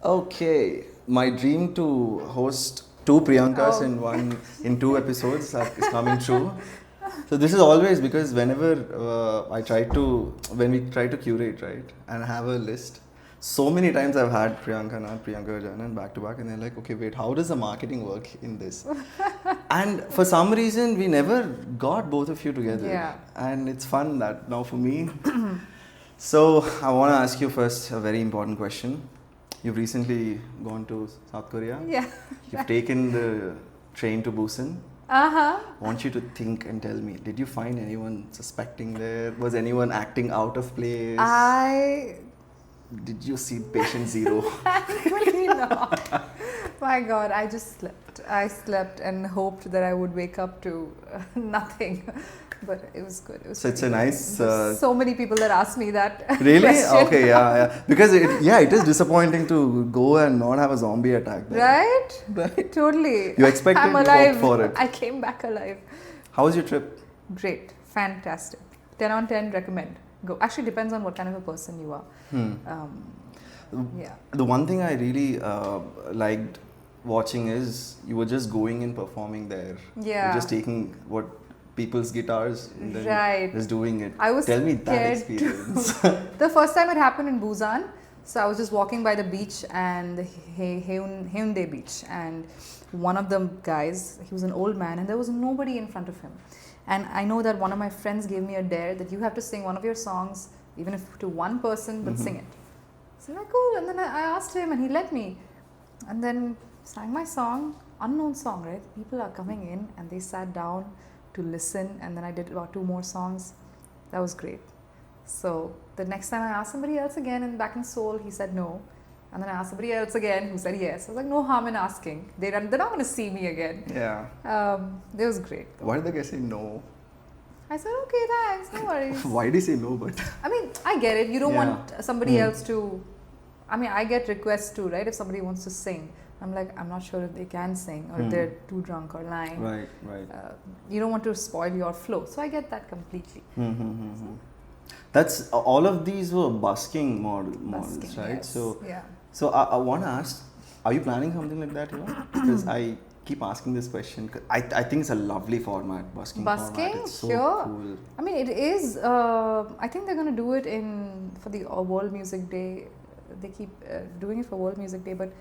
Okay, my dream to host two Priyankas in two episodes is coming true. So this is always because whenever when we try to curate, right, and have a list, so many times I've had Priyanka Nath, Priyanka Janan back to back, and they're like, okay, wait, how does the marketing work in this? And for some reason, we never got both of you together. Yeah. And it's fun that now for me. So I want to ask you first a very important question. You've recently gone to South Korea. Yeah. You've taken the train to Busan. Uh-huh. I want you to think and tell me, did you find anyone suspecting there? Was anyone acting out of place? Did you see patient zero? Thankfully not. My God, I just slept. I slept and hoped that I would wake up to nothing. But it was good. It was So it's a good. nice... There's so many people that ask me that Really? question. Okay, yeah. Because it is disappointing to go and not have a zombie attack there. Right? Right? Totally. You expected I'm alive. for it. I came back alive. How was your trip? Great. Fantastic. 10 on 10, recommend. Go. Actually, depends on what kind of a person you are. Yeah. The one thing I really liked watching is you were just going and performing there. Yeah. You're just taking people's guitars and then Right. just doing it. I was Tell me that scared experience. The first time it happened in Busan. So I was just walking by the beach and the Haeundae beach, and one of the guys, he was an old man and there was nobody in front of him. And I know that one of my friends gave me a dare that you have to sing one of your songs, even if to one person, but sing it. So I'm like, cool. And then I asked him and he let me. And then sang my song, unknown song, right? People are coming in and they sat down to listen, and then I did about 2 more songs. That was great. So the next time I asked somebody else again and back in Seoul, he said no. And then I asked somebody else again who said yes. I was like, no harm in asking. They're not going to see me again. Yeah. It was great. Why did the guy say no? I said, okay, thanks, no worries. Why did he say no? But I mean, I get it. You don't Yeah. want somebody else to... I mean, I get requests too, right? If somebody wants to sing. I'm like, I'm not sure if they can sing or if they're too drunk or lying. Right. You don't want to spoil your flow. So I get that completely. That's all of these were busking models, Busking, right? yes. So I want to ask, are you planning something like that? Because I keep asking this question. 'Cause I think it's a lovely format, busking format. It's so sure. cool. I mean, it is. I think they're going to do it for the World Music Day. They keep doing it for World Music Day, but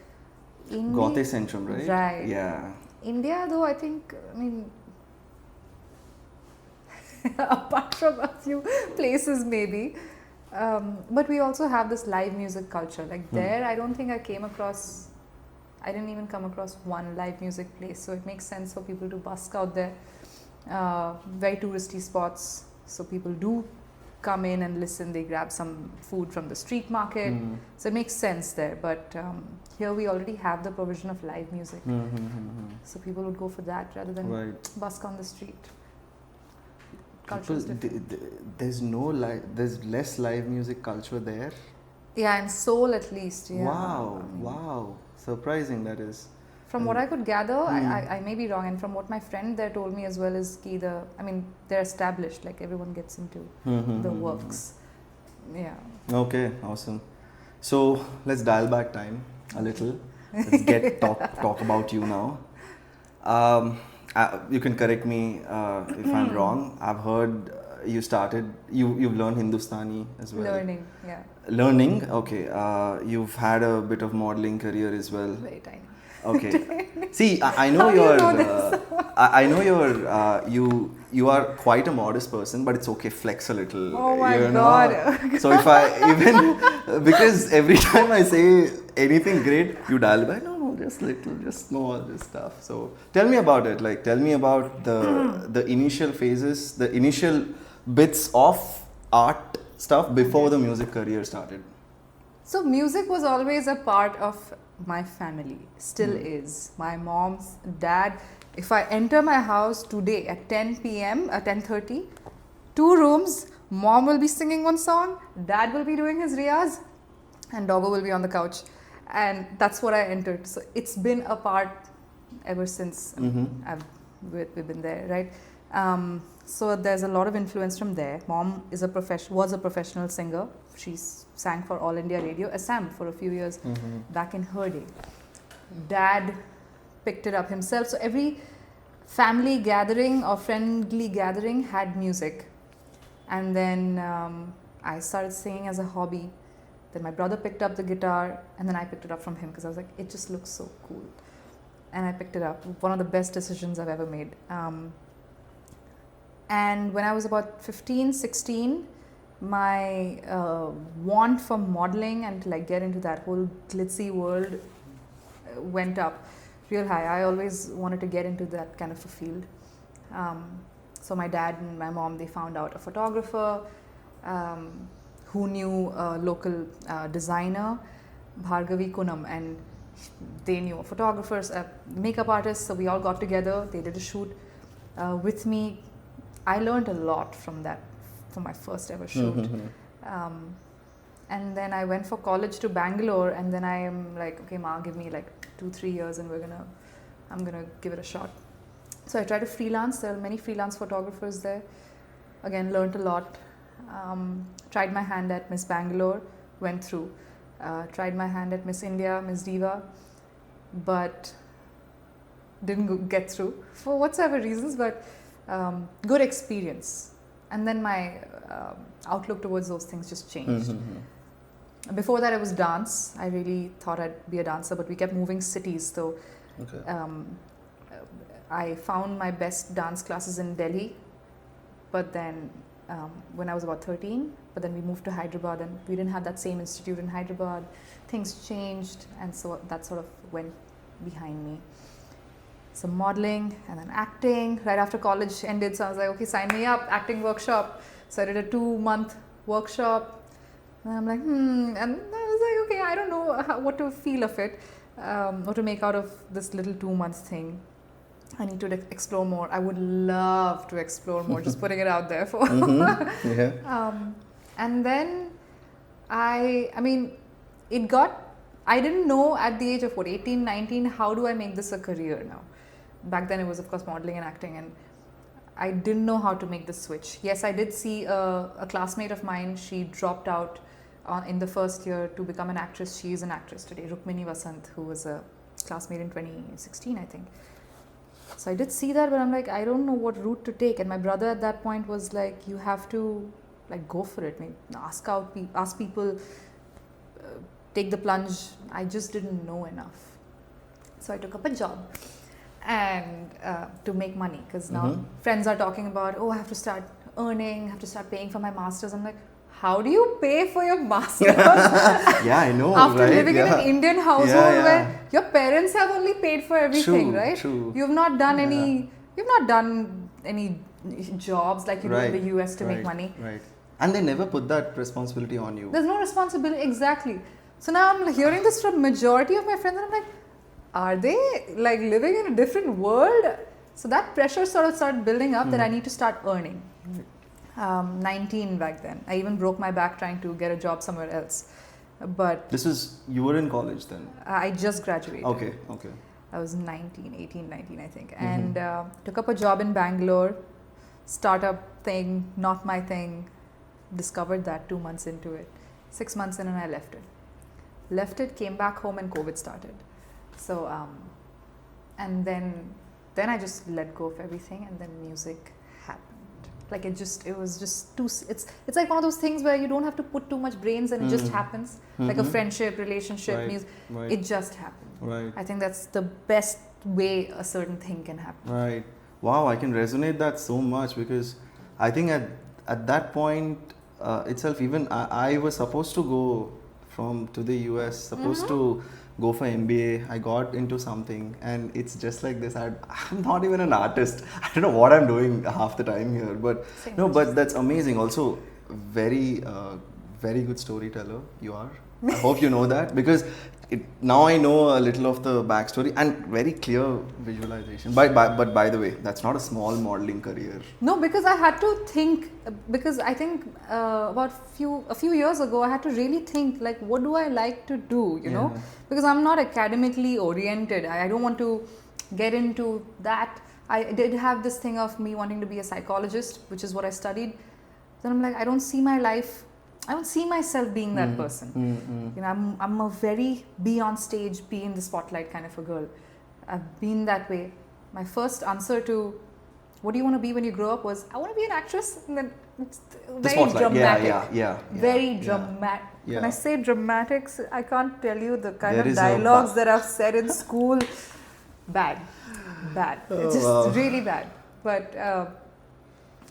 Gauté Centrum, right? Right. Yeah. India, though, I think, apart from a few places maybe, but we also have this live music culture. Like there, I don't think I didn't even come across one live music place. So it makes sense for people to busk out there. Very touristy spots. So people do come in and listen. They grab some food from the street market. So it makes sense there. But here we already have the provision of live music. So people would go for that rather than busk on the street. There's there's less live music culture there. Yeah, in Seoul at least. Yeah. Wow. Surprising that is. From what I could gather, I may be wrong, and from what my friend there told me as well is they're established, like everyone gets into the works. Yeah. Okay, awesome. So let's dial back time a little. Let's talk about you now. You can correct me if I'm wrong. I've heard you've learned Hindustani as well. Learning, okay. You've had a bit of modeling career as well. Very tiny. Okay. See, I know I know you are quite a modest person, but it's okay, flex a little. Oh my God. So if because every time I say anything great, you dial back. No, just little, just small, just stuff. So tell me about it. Like, tell me about the initial phases, the initial bits of art stuff before the music career started. So music was always a part of my family, still is. My mom's dad, if I enter my house today at 10 p.m. at 10:30, 2 rooms, mom will be singing one song, dad will be doing his riyaz, and doggo will be on the couch. And that's what I entered. So it's been a part ever since we've been there, right? So there's a lot of influence from there. Mom was a professional singer she sang for All India Radio, Assam, for a few years back in her day. Dad picked it up himself. So every family gathering or friendly gathering had music. And then I started singing as a hobby. Then my brother picked up the guitar, and then I picked it up from him because I was like, it just looks so cool. And I picked it up. One of the best decisions I've ever made. And when I was about 15, 16, my want for modeling and to like get into that whole glitzy world went up real high. I always wanted to get into that kind of a field. So my dad and my mom, they found out a photographer who knew a local designer, Bhargavi Kunam, and they knew photographers, makeup artists. So we all got together. They did a shoot with me. I learned a lot from that, from my first ever shoot. And then I went for college to Bangalore, and then I am like, okay, Ma, give me like 2-3 years, and I'm gonna give it a shot. So I tried to freelance. There are many freelance photographers there. Again, learned a lot. Tried my hand at Miss Bangalore, went through. Tried my hand at Miss India, Miss Diva, but didn't get through for whatsoever reasons, but good experience. And then my outlook towards those things just changed. Before that, I was dance. I really thought I'd be a dancer, but we kept moving cities. So I found my best dance classes in Delhi, but then when I was about 13, but then we moved to Hyderabad, and we didn't have that same institute in Hyderabad. Things changed, and so that sort of went behind me. So modeling and then acting. Right after college ended, so I was like, okay, sign me up, acting workshop. So I did a 2-month workshop, and I'm like, and I was like, okay, I don't know what to feel of it, what to make out of this little 2 months thing. I need to explore more. I would love to explore more, just putting it out there for. And then I didn't know at the age of 18, 19, how do I make this a career now? Back then it was, of course, modeling and acting, and I didn't know how to make the switch. Yes, I did see a classmate of mine. She dropped out in the first year to become an actress. She is an actress today, Rukmini Vasant, who was a classmate in 2016, I think. So I did see that, but I'm like, I don't know what route to take. And my brother at that point was like, you have to like go for it. Maybe ask people, take the plunge. I just didn't know enough. So I took up a job and to make money, because now friends are talking about, oh, I have to start earning, I have to start paying for my masters. I'm like, how do you pay for your masters? Yeah, I know. After living in an Indian household where your parents have only paid for everything, right? True. You've not done any jobs like you do in the US to make money. Right. And they never put that responsibility on you. There's no responsibility, exactly. So now I'm hearing this from majority of my friends, and I'm like, are they like living in a different world? So that pressure sort of started building up that I need to start earning. 19 back then. I even broke my back trying to get a job somewhere else. But you were in college then? I just graduated. Okay. I was 19, I think. And took up a job in Bangalore. Startup thing, not my thing. Discovered that 2 months into it. 6 months in, and I left it, came back home, and COVID started. So, and then I just let go of everything, and then music happened. Like it was just too, it's like one of those things where you don't have to put too much brains, and it just happens. Like a friendship, relationship, music, it just happened. Right. I think that's the best way a certain thing can happen. Right. Wow, I can resonate that so much, because I think at that point itself, even I was supposed to go to the US, supposed to go for MBA. I got into something, and it's just like this. I'm not even an artist. I don't know what I'm doing half the time here, but but that's amazing. Also, very good storyteller you are. I hope you know that, because now I know a little of the backstory and very clear visualization. But by the way, that's not a small modeling career. No, because I had to think, because I think about a few years ago, I had to really think, like, what do I like to do, you know? Because I'm not academically oriented. I don't want to get into that. I did have this thing of me wanting to be a psychologist, which is what I studied. Then I'm like, I don't see my life I don't see myself being that person. You know, I'm a very be on stage, be in the spotlight kind of a girl. I've been that way. My first answer to what do you want to be when you grow up was I want to be an actress. And then it's very dramatic. Very dramatic. Yeah. When I say dramatics, I can't tell you the kind There of is dialogues that I've said in school. Bad. It's just really bad. But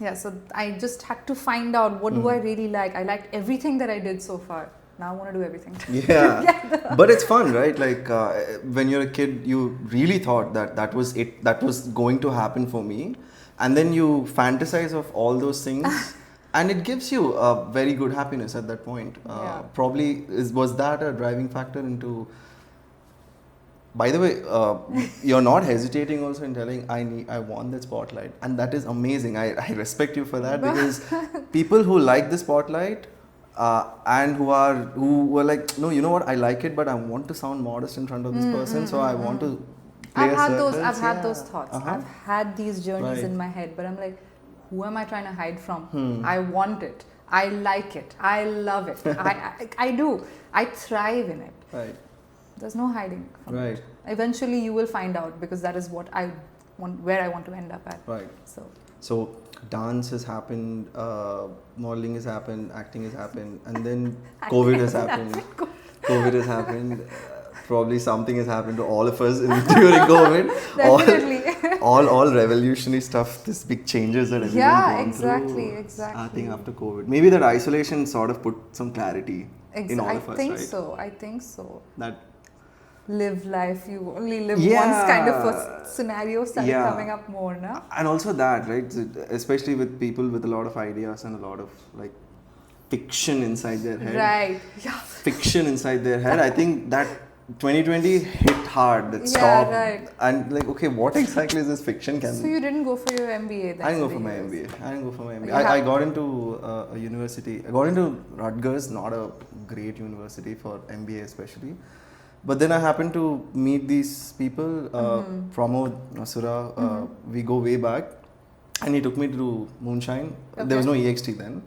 yeah, so I just had to find out what do I really like. I liked everything that I did so far. Now I want to do everything. Yeah. But it's fun, right? Like when you're a kid, you really thought that was it. That was going to happen for me. And then you fantasize of all those things. And it gives you a very good happiness at that point. Probably was that a driving factor into... By the way, you're not hesitating also in telling I want that spotlight, and that is amazing. I respect you for that, because people who like the spotlight and who were like, no, you know what, I like it, but I want to sound modest in front of this person, so I want to play I've had circles. those thoughts. I've had these journeys in my head, but I'm like, who am I trying to hide from? I want it. I like it. I love it. I do. I thrive in it. Right. There's no hiding from it. Eventually you will find out, because that is what I want, where I want to end up at. Right. So dance has happened, modeling has happened, acting has happened, and then COVID has happened. COVID has happened. Probably something has happened to all of us during COVID. Definitely. all revolutionary stuff, this big changes that everyone's gone through. Exactly. I think after COVID, maybe that isolation sort of put some clarity in all of us, right? I think so. That live life, you only live once kind of a scenario started coming up more now. And also that, right, especially with people with a lot of ideas and a lot of like fiction inside their head. Right. Yeah. Fiction inside their head. I think that 2020 hit hard. That stopped. Right. And like, okay, what exactly is this fiction? So you didn't go for your MBA? I didn't go for my MBA. I got into a university. I got into Rutgers, not a great university for MBA especially. But then I happened to meet these people, Pramod, Nasura, we go way back, and he took me to Moonshine. Okay. There was no EXT then.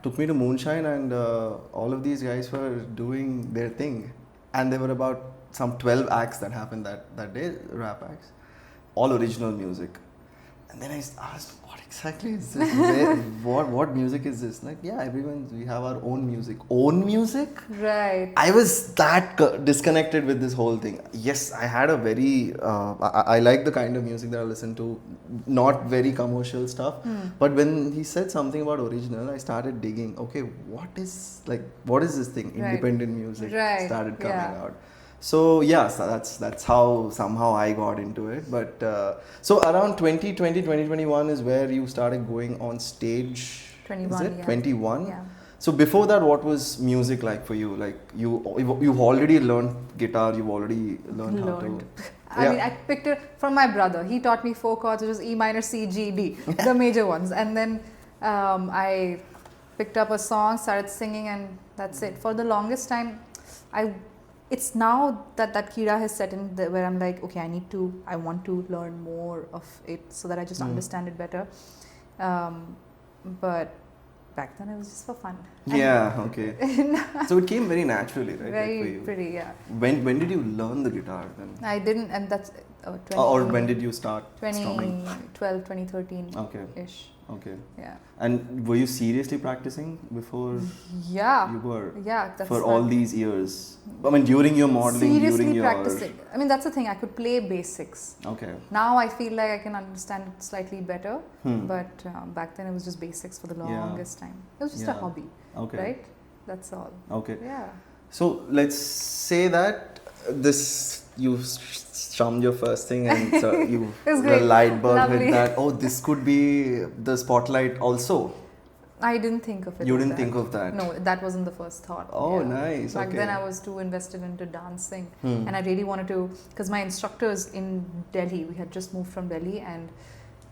Took me to Moonshine, and all of these guys were doing their thing. And there were about some 12 acts that happened that day, rap acts, all original music. And then I asked, what exactly is this? What music is this? Like, we have our own music. Own music? Right. I was that disconnected with this whole thing. Yes, I had a very, I like the kind of music that I listen to, not very commercial stuff. But when he said something about original, I started digging, okay, what is this thing? Independent music started coming out. So that's how somehow I got into it. But so around 2021 is where you started going on stage. 21. Is it? Yeah. 21. Yeah. So before that, what was music like for you? Like you've already learned guitar. You've already learned how to. I mean, I picked it from my brother. He taught me 4 chords, which was E minor, C, G, D, the major ones. And then I picked up a song, started singing, and that's it. For the longest time, it's now that Kira has set in where I'm like, okay, I want to learn more of it so that I just understand it better. But back then it was just for fun. Okay. So it came very naturally, right? Very pretty, yeah. When did you learn the guitar then? I didn't, and that's... or when did you start 2012, 2013 ish. Okay. Yeah. And were you seriously practicing before? Yeah. You were? Yeah. For all these years? I mean, during your modeling, seriously practicing. I mean, that's the thing. I could play basics. Okay. Now I feel like I can understand it slightly better. But back then it was just basics for the longest time. It was just a hobby. Okay. Right? That's all. Okay. Yeah. So let's say that you strummed your first thing and the light bulb hit that. Oh, this could be the spotlight also. I didn't think of it. You didn't think of that? No, that wasn't the first thought. Oh, nice. Back then I was too invested into dancing. And I really wanted to, because my instructors in Delhi, we had just moved from Delhi, and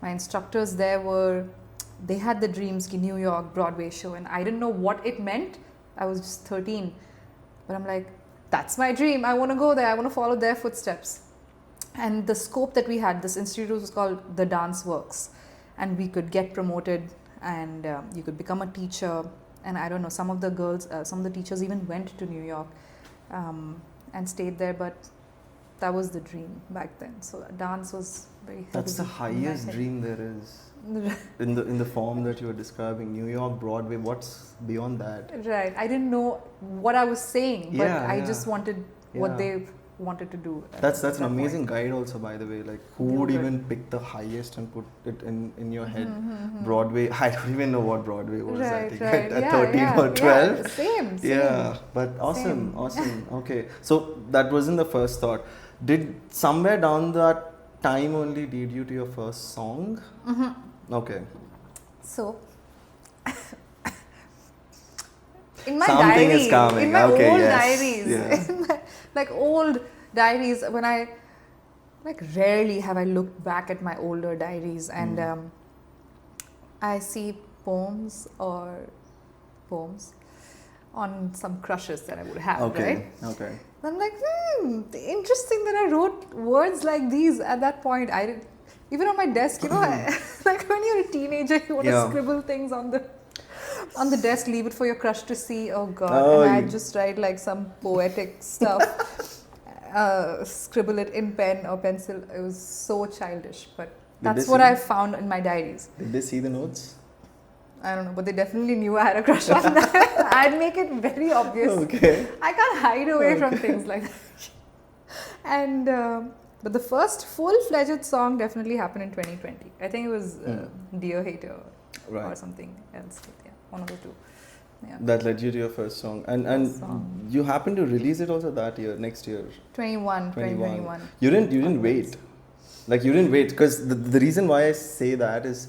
my instructors there they had the dreams, New York, Broadway show, and I didn't know what it meant. I was just 13. But I'm like, that's my dream. I want to go there. I want to follow their footsteps. And the scope that we had, this institute was called The Dance Works. And we could get promoted, and you could become a teacher. and I don't know, some of the girls, some of the teachers even went to New York and stayed there, but that was the dream back then. So dance was very. That's the highest dream there is. In the form that you were describing, New York, Broadway, what's beyond that? Right. I didn't know what I was saying, but I just wanted what they wanted to do. That's an amazing guide also, by the way. Like, who would even pick the highest and put it in your head? Broadway, I don't even know what Broadway was. I think at 13 or 12. Yeah, same. Yeah, but awesome. Okay, so that wasn't the first thought. Did somewhere down that time only lead you to your first song? Okay. So, in my Something diary, is coming. in my Okay, old yes. diaries, Yeah. in my, like old diaries, when I, like rarely have I looked back at my older diaries and I see poems on some crushes that I would have, right? Okay. I'm like, interesting that I wrote words like these at that point. I did, even on my desk, you know, like when you're a teenager, you want to scribble things on the desk, leave it for your crush to see. Oh God! And I just write like some poetic stuff, scribble it in pen or pencil. It was so childish, but that's what I found in my diaries. Did they see the notes? I don't know, but they definitely knew I had a crush on that. I'd make it very obvious. Okay. I can't hide away from things like that. And but the first full-fledged song definitely happened in 2020. I think it was Dear Hater or something else. Yeah, one of the two. Yeah. That led you to your first song. And you happened to release it also that year, next year. 2021. You didn't wait. Like, you didn't wait, because the reason why I say that is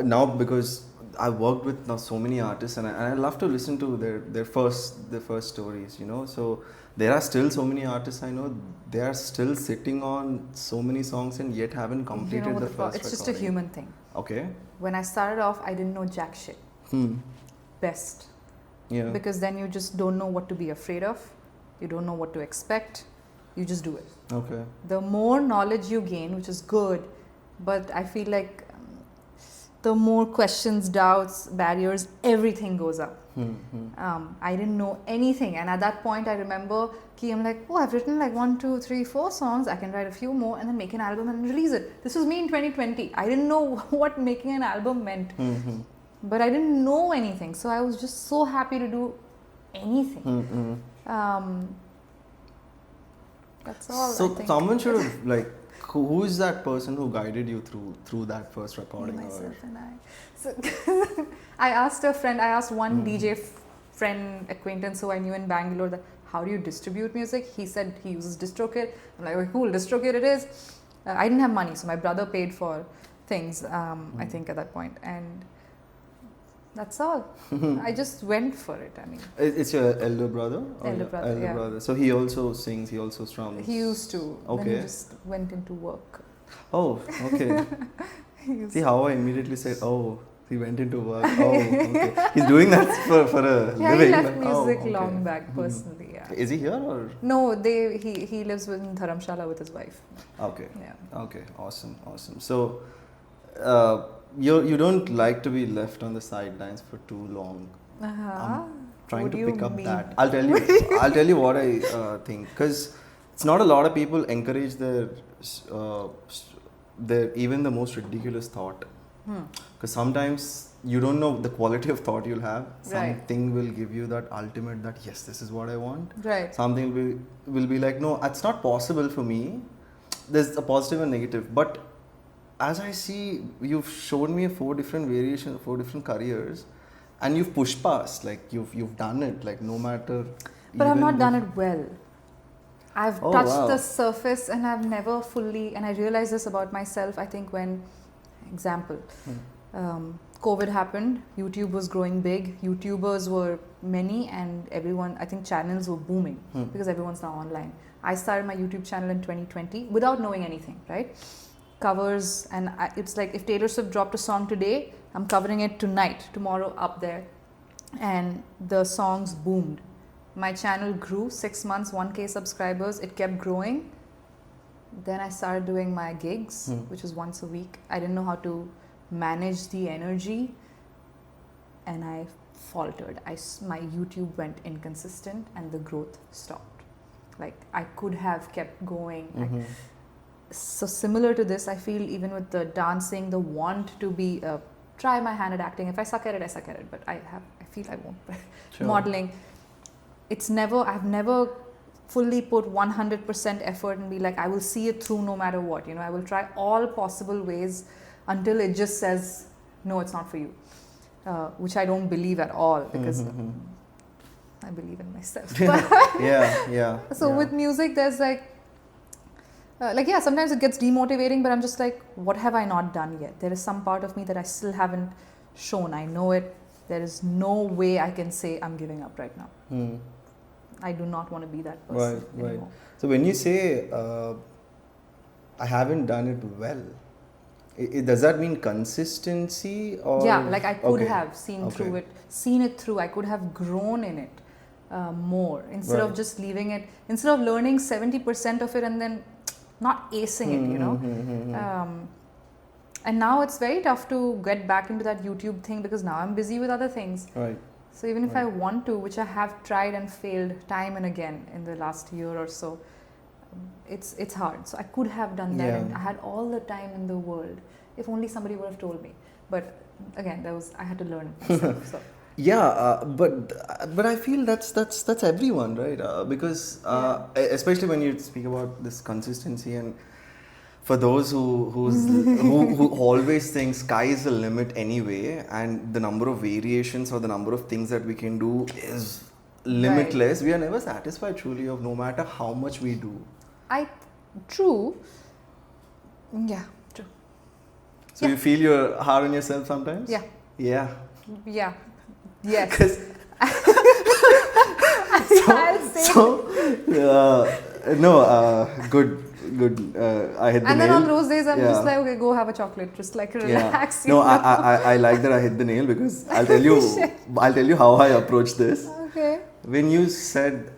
now because I worked with now so many artists, and I love to listen to their first stories, you know. So there are still so many artists I know, they are still sitting on so many songs and yet haven't completed the first It's just recording. a human thing. Okay. When I started off, I didn't know jack shit. Best. Yeah. Because then you just don't know what to be afraid of. You don't know what to expect. You just do it. Okay. The more knowledge you gain, which is good, but I feel like the more questions, doubts, barriers, everything goes up. I didn't know anything, and at that point I remember I'm like, oh, I've written like 1, 2, 3, 4 songs, I can write a few more and then make an album and release it. This was me in 2020. I didn't know what making an album meant, but I didn't know anything, so I was just so happy to do anything. That's all. So someone should have, like, who is that person who guided you through that first recording? Myself and I. So I asked a friend, one DJ friend, acquaintance who I knew in Bangalore, that how do you distribute music? He said he uses DistroKid. I'm like, oh, cool, DistroKid it is. I didn't have money, so my brother paid for things, I think at that point. And that's all. I just went for it. I mean, it's your elder brother? Elder brother. So he also sings, he also strums? He used to. Okay. Then he just went into work. Oh, okay. See how I immediately said, oh, he went into work. Oh, okay. He's doing that for a living. Yeah, he left music long back, personally. Yeah. Is he here or? No, he lives in Dharamshala with his wife. Okay. Yeah. Okay. Awesome. So, you don't like to be left on the sidelines for too long. I'm trying to pick up that. I'll tell you what I think, because it's not a lot of people encourage their even the most ridiculous thought. Because sometimes you don't know the quality of thought you'll have. Something will give you that ultimate that yes, this is what I want. Right. Something will be like, no, it's not possible for me. There's a positive and negative, but as I see, you've shown me 4 different variations, 4 different careers, and you've pushed past. Like you've done it. Like no matter. But I've not done it well. I've touched the surface, and I've never fully. And I realized this about myself. I think when, example, COVID happened, YouTube was growing big. YouTubers were many, and everyone. I think channels were booming because everyone's now online. I started my YouTube channel in 2020 without knowing anything, right? Covers, and it's like if Taylor Swift dropped a song today, I'm covering it tonight, tomorrow up there, and the songs boomed. My channel grew 6 months, 1K subscribers, it kept growing. Then I started doing my gigs, which was once a week. I didn't know how to manage the energy, and I faltered. My YouTube went inconsistent and the growth stopped. Like I could have kept going. So similar to this, I feel even with the dancing, the want to be try my hand at acting. If I suck at it, I suck at it. But I feel I won't. Sure. Modeling, I've never fully put 100% effort and be like, I will see it through no matter what. I will try all possible ways until it just says, no, it's not for you. Which I don't believe at all, because I believe in myself. So with music, there's sometimes it gets demotivating, but I'm just like, what have I not done yet? There is some part of me that I still haven't shown. I know it. There is no way I can say I'm giving up right now. I do not want to be that person anymore. Right. So when you say, I haven't done it well, does that mean consistency? Or? Yeah, like I could have seen it through. I could have grown in it more instead of just leaving it, instead of learning 70% of it and then not acing it, and now it's very tough to get back into that YouTube thing because now I'm busy with other things. Right. So even if I want to, which I have tried and failed time and again in the last year or so, it's hard. So I could have done that, and I had all the time in the world if only somebody would have told me. But again, I had to learn myself. So. But I feel that's everyone, right? Because especially when you speak about this consistency, and for those who always think sky is the limit anyway, and the number of variations or the number of things that we can do is limitless. Right. We are never satisfied truly of no matter how much we do. True. Yeah, true. So you feel you're hard on yourself sometimes? Yeah. Yeah. Yeah. Yes. Good. I hit the nail. And then on those days, I'm just like, okay, go have a chocolate, just like relax. No, I like that I hit the nail, because I'll tell you how I approach this. Okay. When you said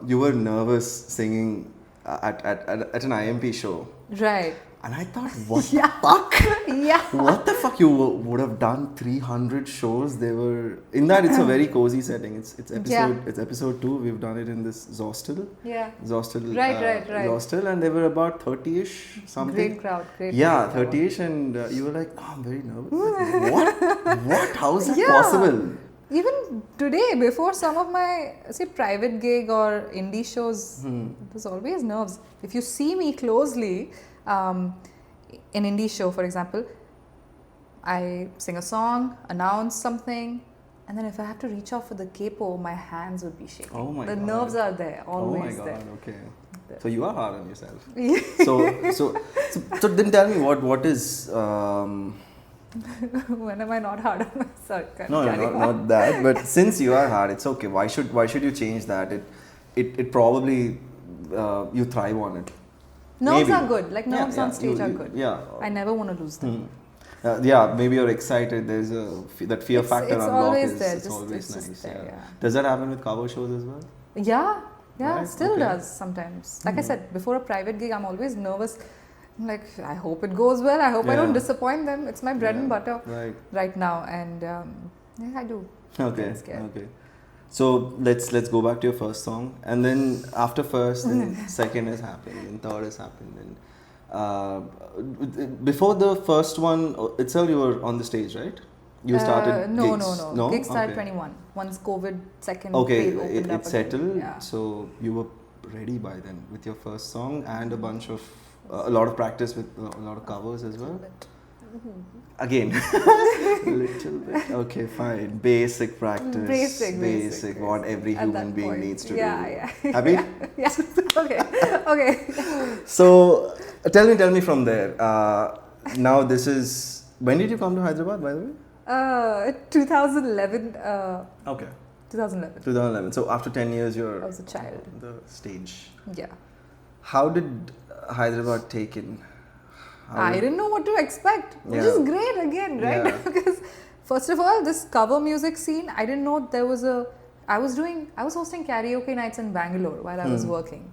you were nervous singing at an IMP show, right? And I thought, what the fuck? Yeah. What the fuck? You would have done 300 shows. They were in that. It's a very cozy setting. It's episode 2. We've done it in this Zostel. Yeah. Zostel. Right. Zostel, and they were about 30ish something. Great crowd. Great. Yeah, 30ish, and you were like, oh, I'm very nervous. Like, what? How is that possible? Even today, before some of my private gig or indie shows, it was always nerves. If you see me closely. In indie show, for example, I sing a song, announce something, and then if I have to reach out for the capo, my hands would be shaking. Oh my God. God. Nerves are there, always there. Oh my God, there. okay. So you are hard on yourself. So then tell me what is... When am I not hard on myself? No, not that. But since you are hard, it's okay. Why should you change that? It probably you thrive on it. Nerves are good. Like nerves on stage are good. Yeah. I never want to lose them. Maybe you're excited. There's that fear factor on block is there. It's always nice. There. Does that happen with cover shows as well? Yeah. Right? Still does sometimes. Like I said, before a private gig, I'm always nervous. I'm like, I hope it goes well. I hope I don't disappoint them. It's my bread and butter right now, and I do. Okay. So let's go back to your first song, and then after first, then second has happened, and third has happened, and before the first one itself, you were on the stage, right? You started gigs. No. Gigs started 21. Once COVID second wave opened up it settled. Yeah. So you were ready by then with your first song and a bunch of a lot of practice with a lot of covers as well. Again, little bit. Okay, fine. Basic practice. Basic. What every human being needs to do. Yeah. Happy? Yeah. Okay. So, tell me from there. Now this is. When did you come to Hyderabad, by the way? 2011. Okay. 2011. So after 10 years, you're. I was a child. On the stage. Yeah. How did Hyderabad take in? I didn't know what to expect, which is great again, right? Yeah. Because first of all, this cover music scene, I didn't know there was I was hosting karaoke nights in Bangalore while I was working.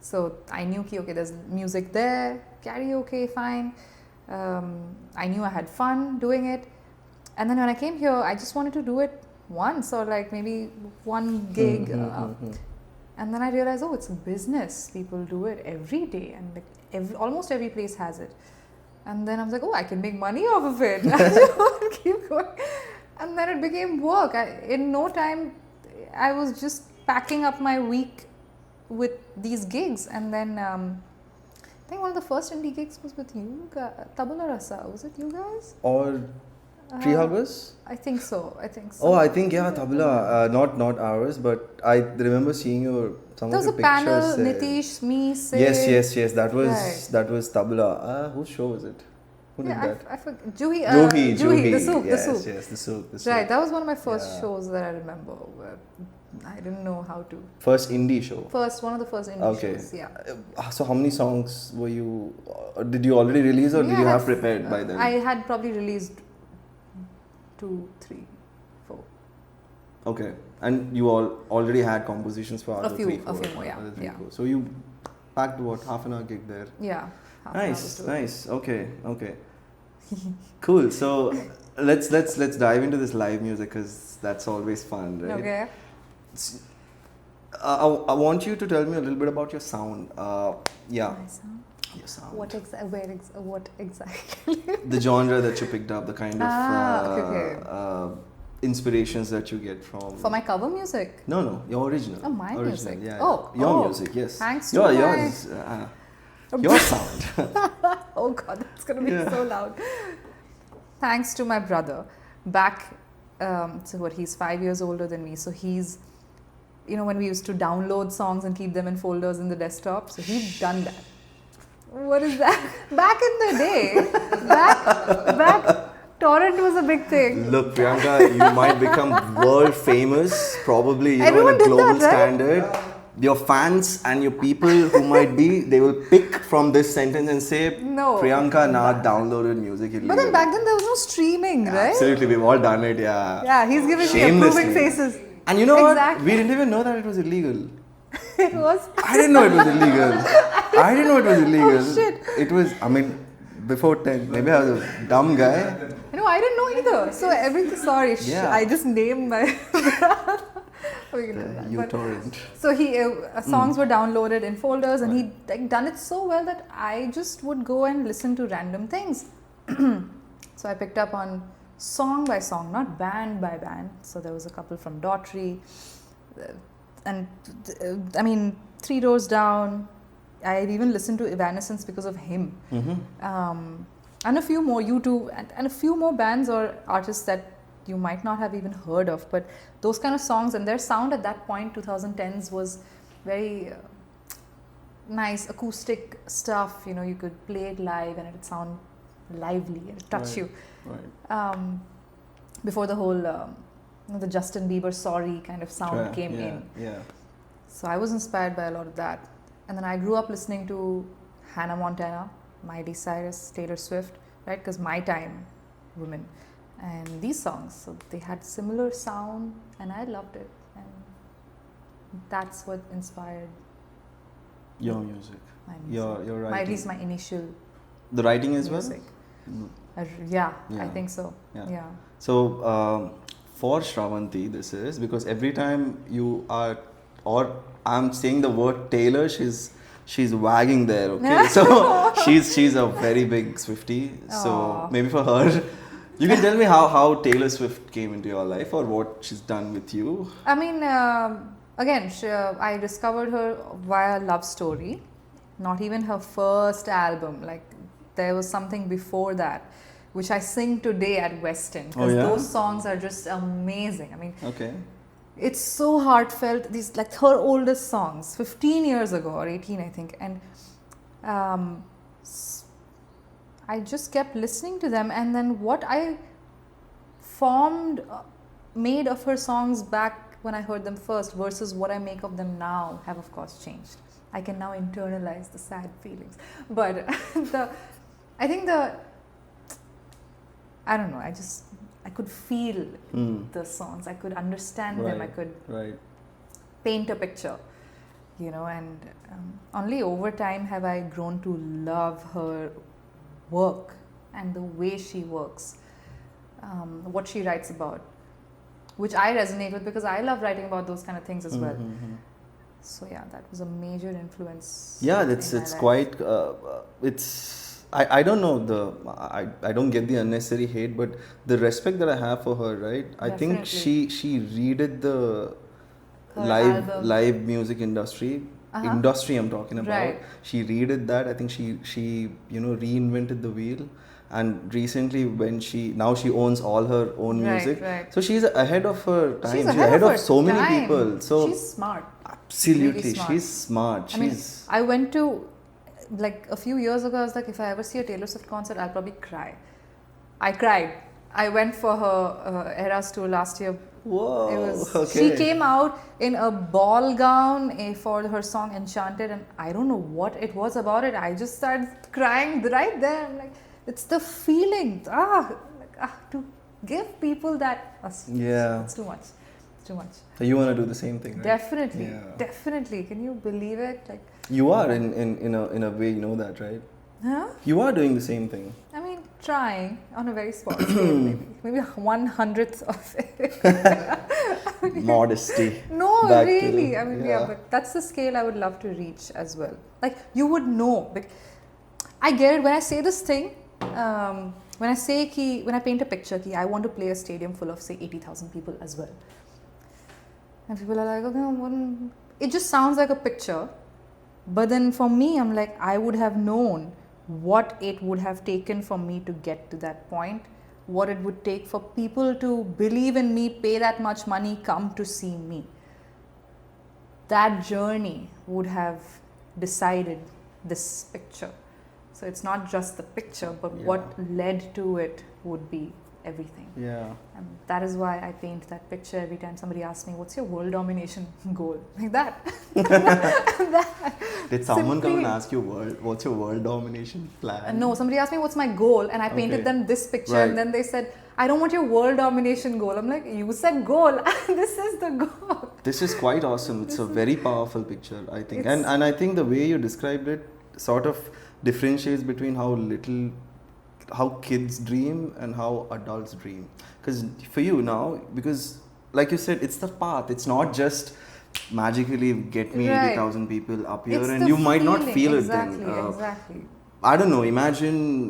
So I knew, okay, there's music there, karaoke, fine. I knew I had fun doing it. And then when I came here, I just wanted to do it once or like maybe one gig. And then I realized, oh, it's a business. People do it every day, and like almost every place has it. And then I was like, oh, I can make money off of it. I keep going. And then it became work. In no time, I was just packing up my week with these gigs. And then I think one of the first indie gigs was with you, Tabula Rasa. Was it you guys? Or Tree Huggers? I think so. Oh, I think, yeah, Tabla. Not ours, but I remember seeing some there of was your a panel, pictures there. Nitish, me, Sid. Yes. That was Tabla. Whose show was it? Who did that? I forget. Juhi, the soup. Yes, the soup. Right, that was one of my first shows that I remember. Where I didn't know how to. First indie show? One of the first indie shows, yeah. So how many songs were you, did you already release or did you have prepared by then? I had probably released 2, 3, 4. Okay, and you already had compositions for other a few more, yeah. So you packed what, half an hour gig there? Yeah. Nice. Okay. Cool. So let's dive into this live music because that's always fun, right? Okay. I want you to tell me a little bit about your sound. Yeah. My sound? Your sound. What exactly? The genre that you picked up, the kind of okay. Inspirations that you get from. For my cover music? No, your original. Oh, my music. Yeah. Your music, yes. Thanks to yours. Your sound. Oh God, that's gonna be so loud. Thanks to my brother. Back, he's 5 years older than me. So he's, when we used to download songs and keep them in folders in the desktop. So he'd done that. What is that? Back in the day, back torrent was a big thing. Look, Priyanka, you might become world famous, probably Everyone in a global did that, right? standard. Your fans and your people who might be, they will pick from this sentence and say, no, Priyanka Nath downloaded music illegally. But then back then there was no streaming, right? Absolutely, we've all done it, yeah. Yeah, he's giving me approving faces. And you know what? We didn't even know that it was illegal. It was? I didn't know it was illegal. Oh shit. It was, before 10. Maybe I was a dumb guy. No, I didn't know either. So sorry, I just named my... uTorrent. So songs were downloaded in folders, and he'd done it so well that I just would go and listen to random things. So I picked up on song by song, not band by band. So there was a couple from Daughtry, and Three Doors Down. I even listened to Evanescence because of him. And a few more, U2, and a few more bands or artists that you might not have even heard of, but those kind of songs and their sound at that point, 2010s, was very nice acoustic stuff. You could play it live and it would sound lively and it'd touch you. Right. Before the whole the Justin Bieber sorry kind of sound came in. Yeah. So I was inspired by a lot of that. And then I grew up listening to Hannah Montana, Miley Cyrus, Taylor Swift, right? Because my time, women. And these songs, so they had similar sound and I loved it, and that's what inspired your music. My music. Your writing. At least my initial the writing as music. Well? Yeah, I think so. Yeah. So for Shravanti, this is because every time you are, or I'm saying the word Taylor, she's wagging there, okay? So she's a very big Swiftie. So maybe for her, you can tell me how Taylor Swift came into your life or what she's done with you. Again, I discovered her via Love Story, not even her first album. Like there was something before that, which I sing today at Weston because those songs are just amazing. It's so heartfelt. These like her oldest songs, 15 years ago or 18, I think, and I just kept listening to them, and then what I made of her songs back when I heard them first versus what I make of them now have of course changed. I can now internalize the sad feelings, but I don't know, I could feel the songs, I could understand them, I could paint a picture, and only over time have I grown to love her work and the way she works, what she writes about, which I resonate with because I love writing about those kind of things as well. Mm-hmm. So yeah, that was a major influence. Yeah, in it's my it's life. quite I don't know I don't get the unnecessary hate, but the respect that I have for her, right? I think Definitely. she redid the Her live album. live music industry. Uh-huh. Industry I'm talking about. Right. She redid that. I think she reinvented the wheel. And recently, when now she owns all her own Right, music, right. so she's ahead of her time. She's ahead of her so many time. people. So she's smart. absolutely, Really smart. she's smart. I mean, She's I went to, like a few years ago, I was like, if I ever see a Taylor Swift concert, I'll probably cry. I cried. I went for her Eras tour last year. whoa. It was, Okay. She came out in a ball gown for her song Enchanted, and I don't know what it was about it. I just started crying right there. I'm like, it's the feeling. To give people that. Yeah. It's too much. It's too much. So you want to do the same thing, right? Definitely. Yeah. Definitely. Can you believe it? Like, You are in a way, you know that, right? huh? You are doing the same thing. I mean, trying on a very small scale, maybe 1/100th of it. Modesty. No, Back to really. the- I mean, yeah. but that's the scale I would love to reach as well. Like, you would know. I get it when I say this thing. When I paint a picture, I want to play a stadium full of say 80,000 people as well. And people are like, okay, it just sounds like a picture. But then for me, I'm like, I would have known what it would have taken for me to get to that point, what it would take for people to believe in me, pay that much money, come to see me. That journey would have decided this picture. So it's not just the picture, but what led to it would be everything. Yeah. And that is why I paint that picture every time somebody asks me, what's your world domination goal? Like that. Did someone come and Simply- ask you what's your world domination plan? No, somebody asked me what's my goal, and I painted Okay. them this picture, Right. and then they said, I don't want your world domination goal. I'm like, you said goal, this is the goal. This is quite awesome. It's a very powerful picture, I think. It's- And I think the way you described it sort of differentiates between how kids dream and how adults dream. Because for you now, because like you said, it's the path. It's not just magically get me Right. 80,000 people up here, It's and the you might not feeling. feel Exactly, it then. exactly. I don't know, imagine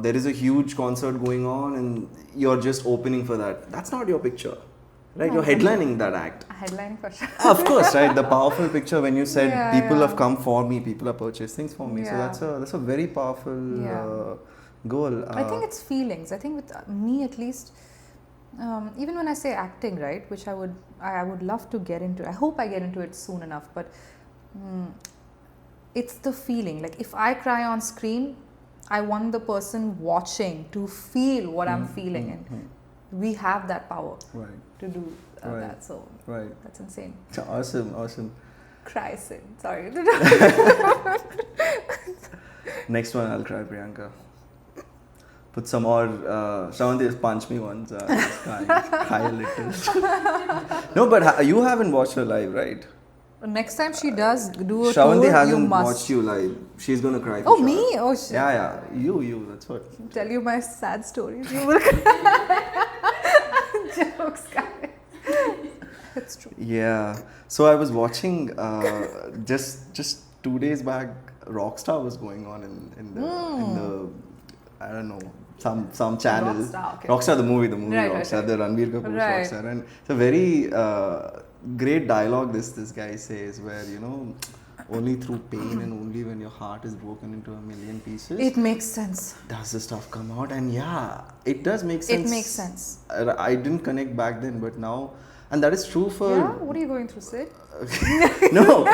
there is a huge concert going on and you're just opening for that. That's not your picture, right? No, You're headlining that act. A headline for sure. Of course, right? The powerful picture when you said Yeah, people yeah. have come for me, people have purchased things for me. So Yeah. that's a very powerful Yeah. goal. I think it's feelings. I think with me at least, even when I say acting, right, which I would love to get into. I hope I get into it soon enough, but it's the feeling. Like if I cry on screen, I want the person watching to feel what I'm feeling, and we have that power Right, to do Right. that. So right. that's insane. Awesome, awesome. Cry, Sid. Sorry. Next one, I'll cry, Priyanka. Put some more. Shravanti has punched me once. Just cry a little. No, but you haven't watched her live, right? Next time she does do a Shravanti tour, you hasn't must. watched you live. She's gonna cry. For Oh, sure. me? Oh, shit. Yeah. You. That's what. Tell you my sad stories. You will jokes, guys. It's true. Yeah. So I was watching just 2 days back. Rockstar was going on in the I don't know some channel. Rockstar, okay. Rockstar the movie Right, Rockstar, right. the Ranbir Kapoor's Right. Rockstar, and it's a very great dialogue this guy says where only through pain and only when your heart is broken into a million pieces It makes sense. does the stuff come out, and yeah, it does make sense. It makes sense. I didn't connect back then, but now, and that is true for Yeah? What are you going through, Sid? no.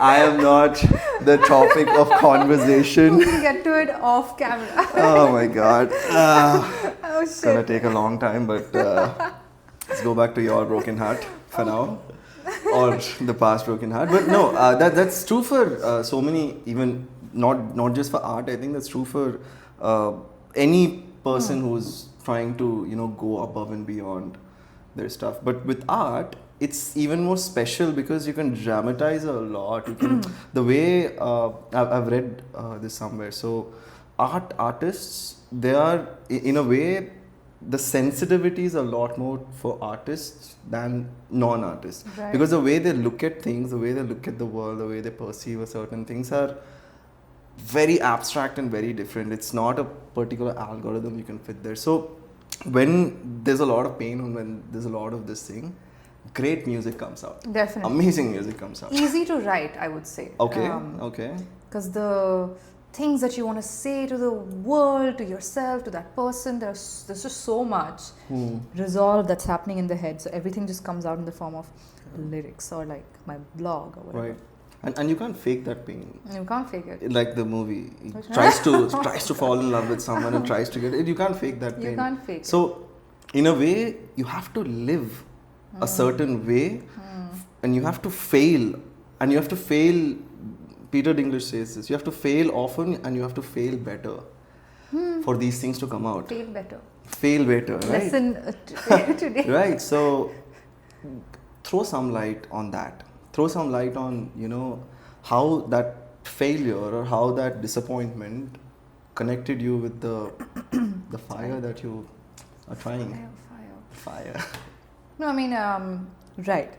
I am not the topic of conversation. We'll get to it off camera. Oh my god. Oh, It's gonna shit. take a long time, but let's go back to your broken heart for now, or the past broken heart. But no, that's true for so many. Even not just for art. I think that's true for any person who's trying to go above and beyond their stuff. But with art, it's even more special because you can dramatize a lot. You can the way I've read this somewhere. So artists, they are in a way the sensitivity is a lot more for artists than non-artists. Right. Because the way they look at things, the way they look at the world, the way they perceive a certain things are very abstract and very different. It's not a particular algorithm you can fit there. So when there's a lot of pain and when there's a lot of this thing, great music comes out. Definitely. Amazing music comes out. Easy to write, I would say. Okay, okay. Because the things that you want to say to the world, to yourself, to that person, there's just so much resolve that's happening in the head. So everything just comes out in the form of lyrics or like my blog or whatever. Right. And you can't fake that pain. You can't fake it. Like the movie, he tries to fall in love with someone and tries to get it. You can't fake that pain. You can't fake it. So, in a way, you have to live a certain way, and you have to fail. And you have to fail. Peter Dinklage says this. You have to fail often, and you have to fail better for these things to come out. Fail better. Fail better. Right? Lesson today. Right. So, throw some light on that. Throw some light on, how that failure or how that disappointment connected you with the fire that you are trying. Fire. No, I mean, right.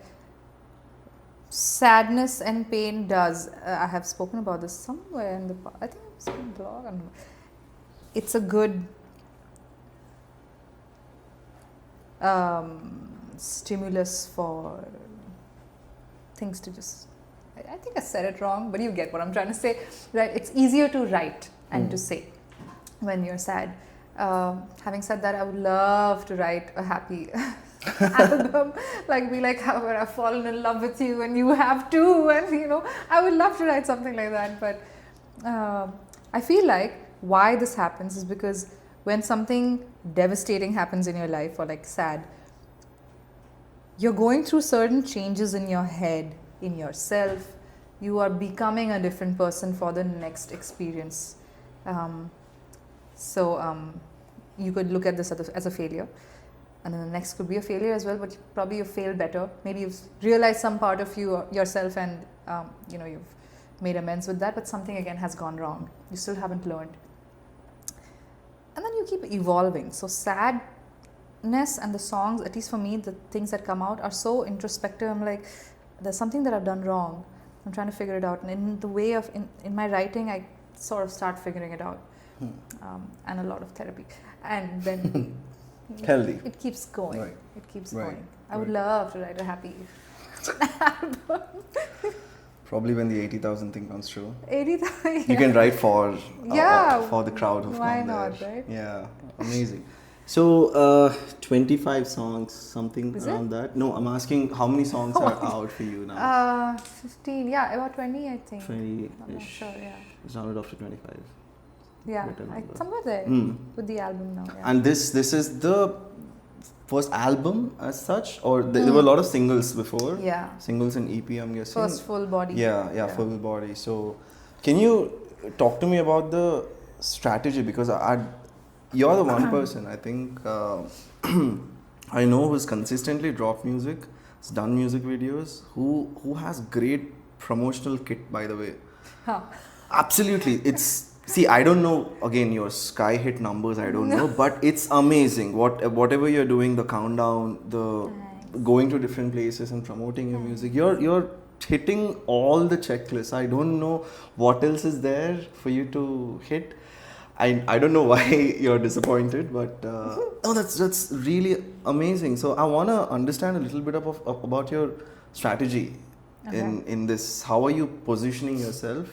Sadness and pain does. I have spoken about this somewhere in the past. I think it's in a blog. I don't know. It's a good stimulus for things to just. I think I said it wrong, but you get what I'm trying to say, right? It's easier to write and to say when you're sad. Having said that, I would love to write a happy album, be like how I've fallen in love with you and you have too, and I would love to write something like that. But I feel like why this happens is because when something devastating happens in your life or like sad, you're going through certain changes in your head, in yourself. You are becoming a different person for the next experience. You could look at this as a failure, and then the next could be a failure as well, but probably you fail better. Maybe you've realized some part of yourself and you've made amends with that, but something again has gone wrong. You still haven't learned. And then you keep evolving. So sadness and the songs, at least for me, the things that come out are so introspective. I'm like, there's something that I've done wrong. I'm trying to figure it out. And in the way of, in my writing, I sort of start figuring it out. And a lot of therapy. And then Healthy. It keeps going. Right. It keeps Right. going. I would love to write a happy album. Probably when the 80,000 thing comes true. 80,000. You can write for Yeah. for the crowd who've Why come not, there. right? Yeah, amazing. So 25 songs, something Is around that. No, I'm asking how many songs are out for you now? 15. Yeah, about 20, I think. 20-ish. I'm not sure. Yeah. It's rounded off to 25. Yeah. Better number. Somewhere there with the album now. Yeah. And this is the first album as such, or there were a lot of singles before. Yeah. Singles and EP, I'm guessing. First full body. Yeah, full body. So, can you talk to me about the strategy? Because you're the one person I think I know who's consistently dropped music, has done music videos, who has great promotional kit, by the way. Huh. Absolutely, see, I don't know, again, your sky hit numbers, I don't know, but it's amazing. Whatever you're doing, the countdown, the going to different places and promoting your music, you're hitting all the checklists. I don't know what else is there for you to hit. I don't know why you're disappointed, but that's really amazing. So I want to understand a little bit about your strategy in this. How are you positioning yourself?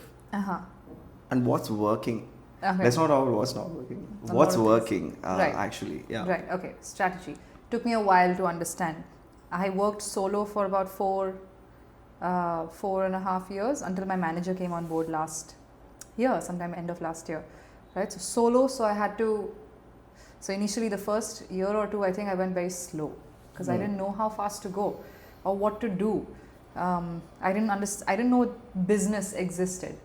And what's working? Okay. Let's not talk about what's not working. What's working, actually? Yeah. Right. Okay. Strategy. Took me a while to understand. I worked solo for about 4.5 years until my manager came on board last year, sometime end of last year. Right. So solo. So I had to. So initially, the first year or two, I think I went very slow because I didn't know how fast to go or what to do. I didn't know business existed.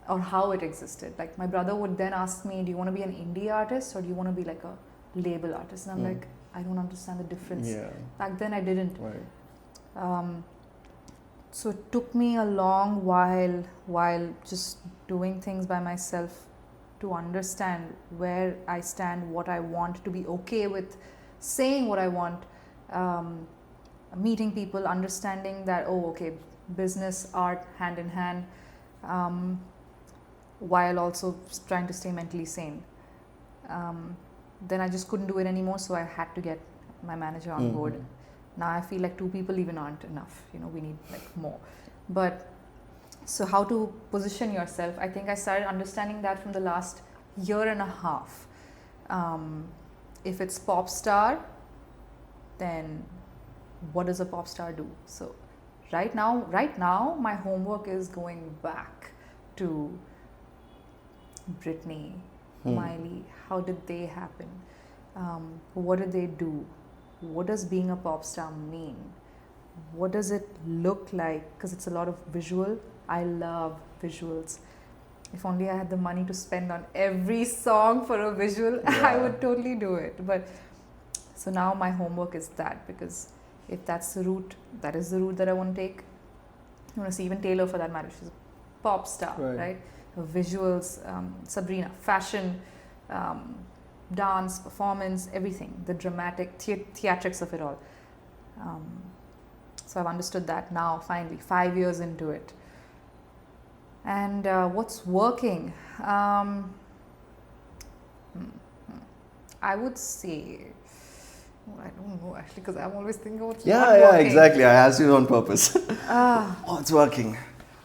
Or how it existed. Like my brother would then ask me, do you want to be an indie artist or do you want to be like a label artist? And I'm like, I don't understand the difference. Yeah. Back then I didn't. Right. So it took me a long while just doing things by myself to understand where I stand, what I want, to be okay with saying what I want, meeting people, understanding that, oh, okay, business, art, hand in hand, while also trying to stay mentally sane. Then I just couldn't do it anymore, so I had to get my manager on board. Now I feel like 2 people even aren't enough. We need like more. But so how to position yourself? I think I started understanding that from the last year and a half. If it's pop star, then what does a pop star do? So right now my homework is going back to Britney, Miley. How did they happen? What did they do? What does being a pop star mean? What does it look like? Because it's a lot of visual. I love visuals. If only I had the money to spend on every song for a visual, I would totally do it. But so now my homework is that, because if that's the route, that is the route that I want to take. You want to see even Taylor, for that matter, she's a pop star, right? Her visuals, Sabrina, fashion, dance, performance, everything, the dramatic theatrics of it all. So I've understood that now, finally, 5 years into it. And what's working? I would say, I don't know actually, because I'm always thinking what's not working. Yeah, exactly. I asked you on purpose. What's working?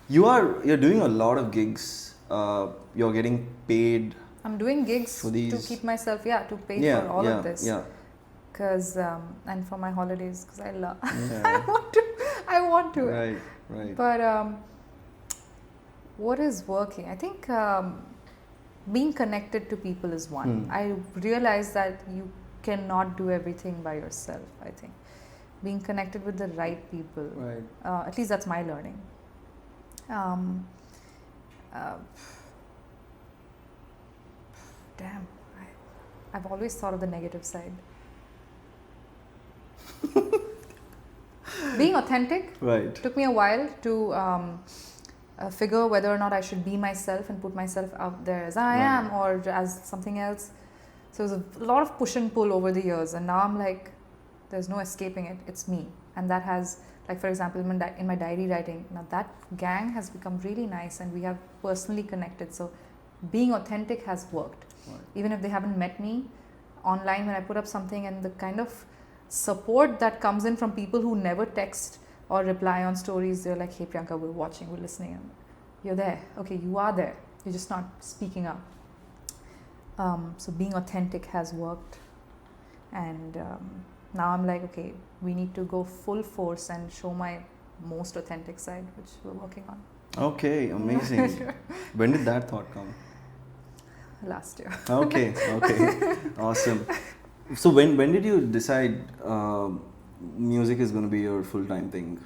You're doing a lot of gigs. You're getting paid. I'm doing gigs to keep myself, to pay for all of this. Yeah. Because and for my holidays, because I love. I want to. Right. But what is working? I think being connected to people is one. I realize that you cannot do everything by yourself. I think being connected with the right people. Right. At least that's my learning. Damn, I've always thought of the negative side. Being authentic. Right. Took me a while to figure whether or not I should be myself and put myself out there as I am or as something else. So it was a lot of push and pull over the years, and now I'm like, there's no escaping it. It's me, and that has, like, for example, in my diary writing, now that gang has become really nice, and we have personally connected. So being authentic has worked. Right. Even if they haven't met me online, when I put up something, and the kind of support that comes in from people who never text or reply on stories, they're like, hey Priyanka, we're watching, we're listening. And you're there. Okay, you are there. You're just not speaking up. So being authentic has worked. And now I'm like, okay, we need to go full force and show my most authentic side, which we're working on. Okay, amazing. When did that thought come? Last year. Okay, awesome. So when did you decide music is going to be your full-time thing?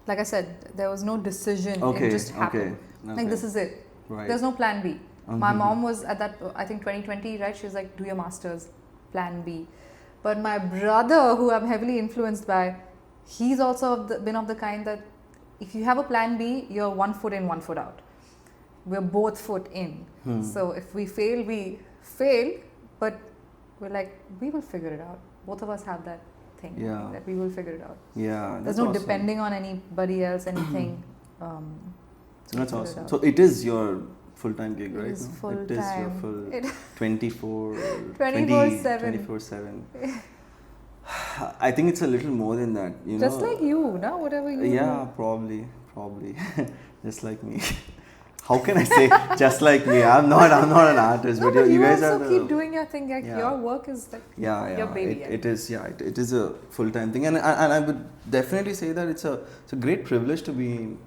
Like I said, there was no decision. It just happened. Like, this is it. Right. There's no plan B. My mom was at that, I think 2020, right? She was like, do your master's, plan B. But my brother, who I'm heavily influenced by, he's also been of the kind that if you have a plan B, you're 1 foot in, 1 foot out. We're both foot in. So if we fail, we fail, but we're like, we will figure it out. Both of us have that thing, that we will figure it out. Yeah, there's no awesome. Depending on anybody else, anything. That's awesome. So it is your full-time gig, right? It is full-time. It is your full 24/7. I think it's a little more than that, you know. Just like you, no? Whatever you do. Probably. Just like me. How can I say just like me? I'm not an artist, no, but you guys also keep doing your thing. Like your work is like your baby. It is a full-time thing, and I would definitely say that it's a great privilege to be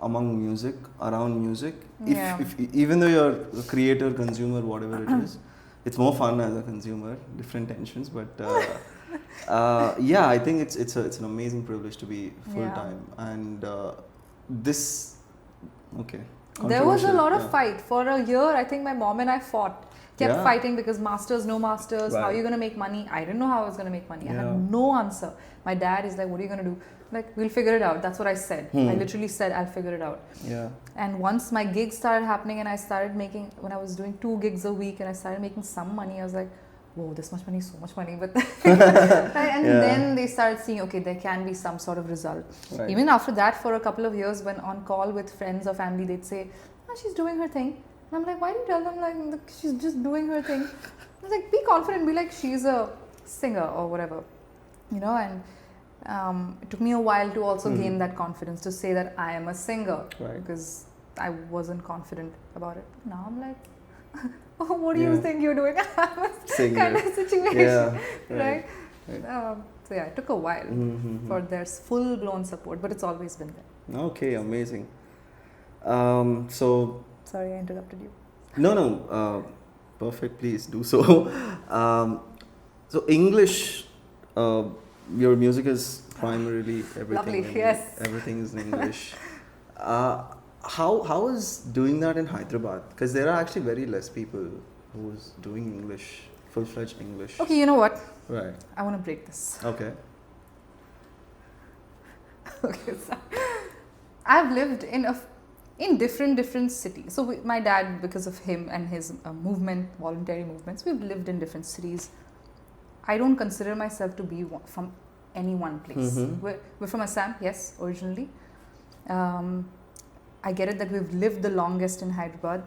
among music, around music. If even though you're a creator, consumer, whatever it is, it's more fun as a consumer. Different tensions, but I think it's an amazing privilege to be full-time, and this. Okay. There was a lot of fight. For a year, I think my mom and I fought. Kept Yeah. fighting because masters, no masters, how are Right. you going to make money? I didn't know how I was going to make money. I Yeah. had no answer. My dad is like, what are you going to do? Like, we'll figure it out. That's what I said. I literally said, I'll figure it out. Yeah. And once my gigs started happening and I started making, when I was doing 2 gigs a week and I started making some money, I was like, whoa, this much money, so much money. But and Yeah. then they started seeing, okay, there can be some sort of result. Right. Even after that, for a couple of years, when on call with friends or family, they'd say, oh, she's doing her thing. And I'm like, why do you tell them like she's just doing her thing? I was like, be confident, be like she's a singer or whatever, you know. And it took me a while to also gain that confidence to say that I am a singer, Right. because I wasn't confident about it. Now I'm like, oh, what do you Yeah. think you're doing? I'm a Singer. kind of situation, Yeah. right? Right. So yeah, it took a while for their full-blown support, but it's always been there. Okay, amazing. So Sorry, I interrupted you. no, perfect. Please do so. So English, your music is primarily everything. Lovely, in- yes. Everything is in English. How is doing that in Hyderabad? Because there are actually very less people who's doing English, full-fledged English. Okay, you know what? Right. I want to break this. Okay. Okay, so I've lived in different cities. So my dad, because of him and his movement, voluntary movements, we've lived in different cities. I don't consider myself to be from any one place. We're from Assam, yes, originally. I get it that we've lived the longest in Hyderabad,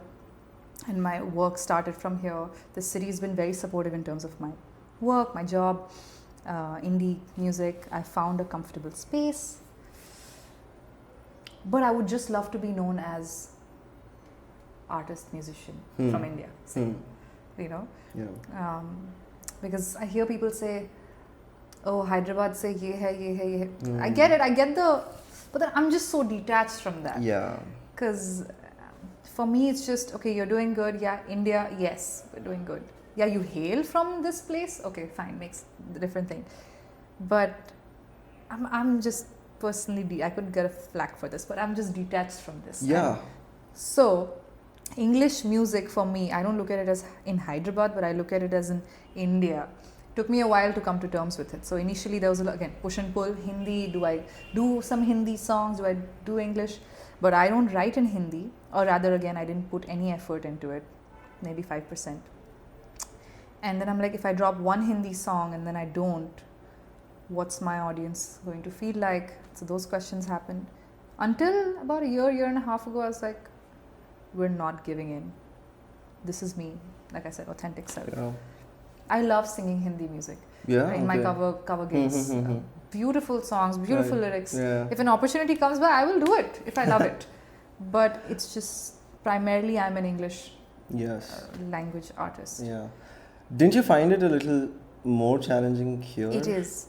and my work started from here. The city's been very supportive in terms of my work, my job, indie music. I found a comfortable space. But I would just love to be known as artist, musician from India, say, you know. Yeah. Because I hear people say, oh, Hyderabad se ye hai. I get it, but then I'm just so detached from that. Yeah. Because for me, it's just, okay, you're doing good. Yeah, India, yes, we're doing good. Yeah, you hail from this place. Okay, fine, makes the different thing. But I'm just personally, I could get a flack for this, but I'm just detached from this. Yeah. And so, English music for me, I don't look at it as in Hyderabad, but I look at it as in India. Took me a while to come to terms with it. So initially there was again push and pull. Hindi, do I do some Hindi songs? Do I do English? But I don't write in Hindi, or rather again I didn't put any effort into it, maybe 5%. And then I'm like, if I drop one Hindi song and then I don't, what's my audience going to feel like? So those questions happened. Until about a year and a half ago, I was like, we're not giving in. This is me, like I said, authentic self. Yeah. I love singing Hindi music. Yeah. In my cover gigs. Beautiful songs, beautiful lyrics. Yeah. If an opportunity comes by, I will do it if I love it. But it's just primarily I'm an English Yes. language artist. Yeah. Didn't you find it a little more challenging here? It is.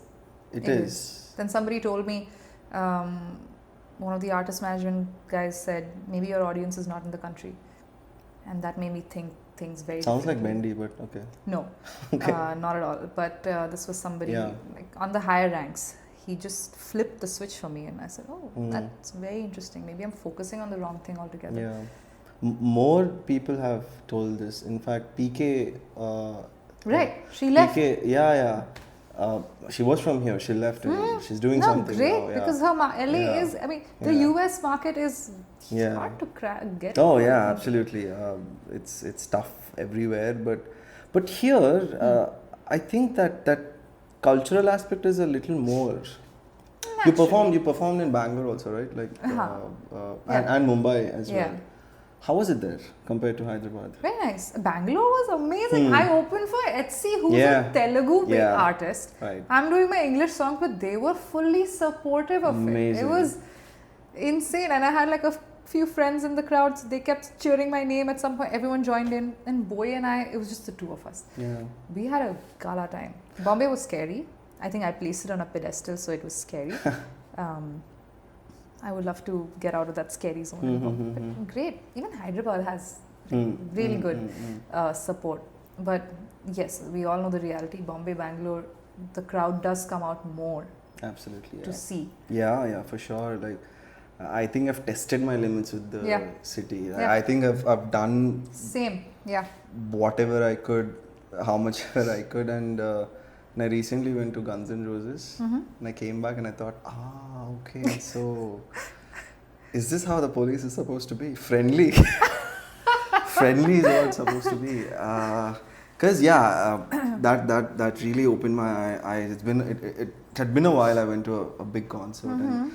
It is. Then somebody told me, one of the artist management guys said, maybe your audience is not in the country. And that made me think things very Sounds like differently. Bendy, but okay. No, not at all. But this was somebody Yeah. like on the higher ranks. He just flipped the switch for me, and I said, "Oh, Mm. that's very interesting. Maybe I'm focusing on the wrong thing altogether." Yeah. More people have told this. In fact, PK. Right. She left. PK, yeah. She was from here. She left and she's doing No, something great, now. Yeah. because her LA Yeah. is. I mean, the Yeah. US market is Yeah. hard to get. Oh yeah, absolutely. It's tough everywhere, but here, I think that cultural aspect is a little more. You performed in Bangalore also, right? Like Yeah. and Mumbai as Yeah. well. How was it there compared to Hyderabad? Very nice. Bangalore was amazing. I opened for Etsy, who's Yeah. a Telugu Yeah. artist. Right. I'm doing my English songs, but they were fully supportive of it. Amazing. It was insane. And I had like a few friends in the crowd. So they kept cheering my name at some point. Everyone joined in. And Boy and I, it was just the two of us. Yeah. We had a gala time. Bombay was scary. I think I placed it on a pedestal, so it was scary. I would love to get out of that scary zone. But great. Even Hyderabad has really good support. But yes, we all know the reality. Bombay, Bangalore, the crowd does come out more Absolutely. to see. Yeah, for sure. Like, I think I've tested my limits with the Yeah. city. Yeah. I think I've done Same. Yeah. whatever I could, how much ever I could, and I recently went to Guns N' Roses, and I came back and I thought, okay, so is this how the police is supposed to be? Friendly. Friendly is what it's supposed to be. Because that really opened my eyes. It had been a while I went to a big concert and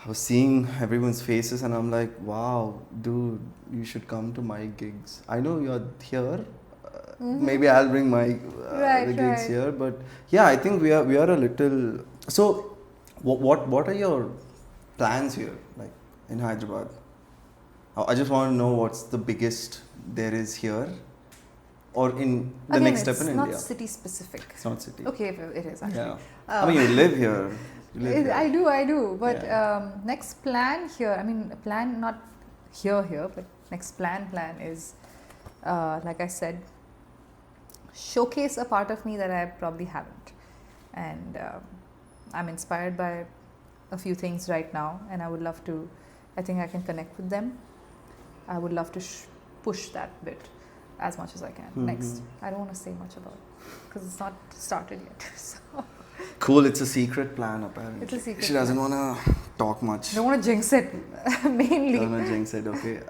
I was seeing everyone's faces and I'm like, wow, dude, you should come to my gigs. I know you're here. Maybe I'll bring my the gigs here, but yeah, I think we are a little. So, what are your plans here, like in Hyderabad? I just want to know what's the biggest there is here, or in the Again, next step in India. It's not city specific. It's not city. Okay, it is actually. Yeah. I mean, you live here. You live here. I do. But next plan here, I mean, plan not here, but next plan is, like I said, showcase a part of me that I probably haven't. And I'm inspired by a few things right now, and I would love to, I think I can connect with them. I would love to push that bit as much as I can. Next, I don't want to say much about it because it's not started yet. So. Cool, it's a secret plan apparently. It's a secret She doesn't want to talk much. Don't want to jinx it, mainly. Don't want to jinx it, okay.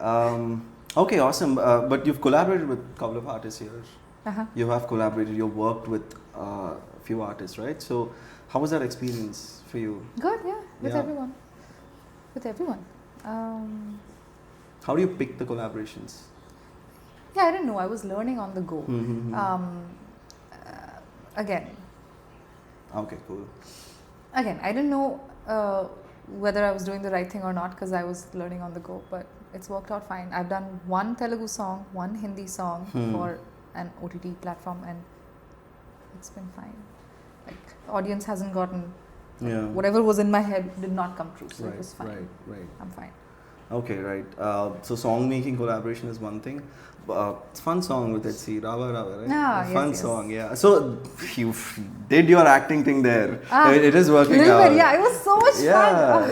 Okay, awesome. But you've collaborated with a couple of artists here. You have collaborated, you've worked with a few artists, right? So, how was that experience for you? Good, yeah, with everyone. With everyone. How do you pick the collaborations? Yeah, I didn't know. I was learning on the go. Again. Okay, cool. Again, I didn't know whether I was doing the right thing or not because I was learning on the go, but it's worked out fine. I've done one Telugu song, one Hindi song for an OTT platform, and it's been fine. Like, audience hasn't gotten whatever was in my head did not come true, so it was fine. Right. I'm fine. Okay, right. So song making collaboration is one thing. It's a fun song with Etsy, Rava Rava, right? Fun song, yeah. So you did your acting thing there. It is working out. Yeah, it was so much fun. Yeah,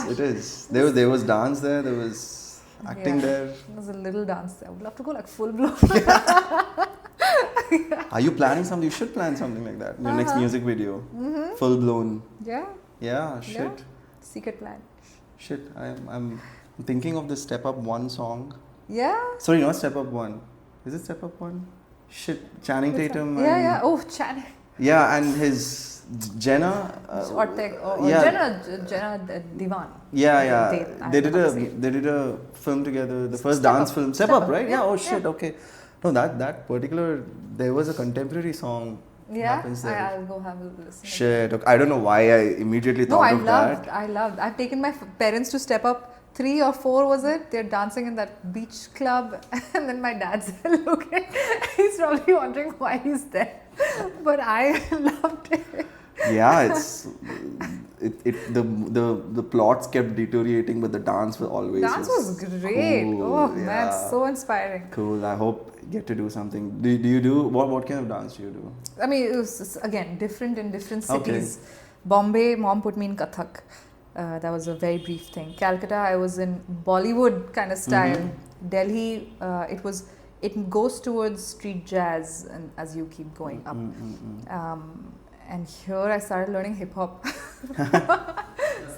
it is. There was dance there. There was acting there. There was a little dance there. I would love to go like full blown. Are you planning something? You should plan something like that. Your next music video, full blown. Yeah. Yeah. Shit. Yeah. Secret plan. Shit. I'm thinking of the Step Up 1 song. Yeah. Sorry, not Step Up 1. Is it Step Up 1? Shit. Channing Tatum. Yeah. Oh, Channing. Yeah, and his Jenna. Jenna Divan. Yeah. They did a film together. The first dance film. Step Up, right? Yeah. Oh shit. Okay. No, that particular. There was a contemporary song. Yeah, happens there. I'll go have a listen. Shit. Okay. I don't know why I immediately thought of that. I loved. I've taken my parents to Step Up. 3 or 4 was it? They're dancing in that beach club, and then my dad's looking. He's probably wondering why he's there, but I loved it. Yeah, the plots kept deteriorating, but the dance was always. Dance was great. Cool. Man, so inspiring. Cool. I hope you get to do something. Do you do what kind of dance do you do? I mean, it was again different in different cities. Okay. Bombay, mom put me in Kathak. That was a very brief thing. Calcutta, I was in Bollywood kind of style. Delhi, it goes towards street jazz, and as you keep going up. And here I started learning hip hop. So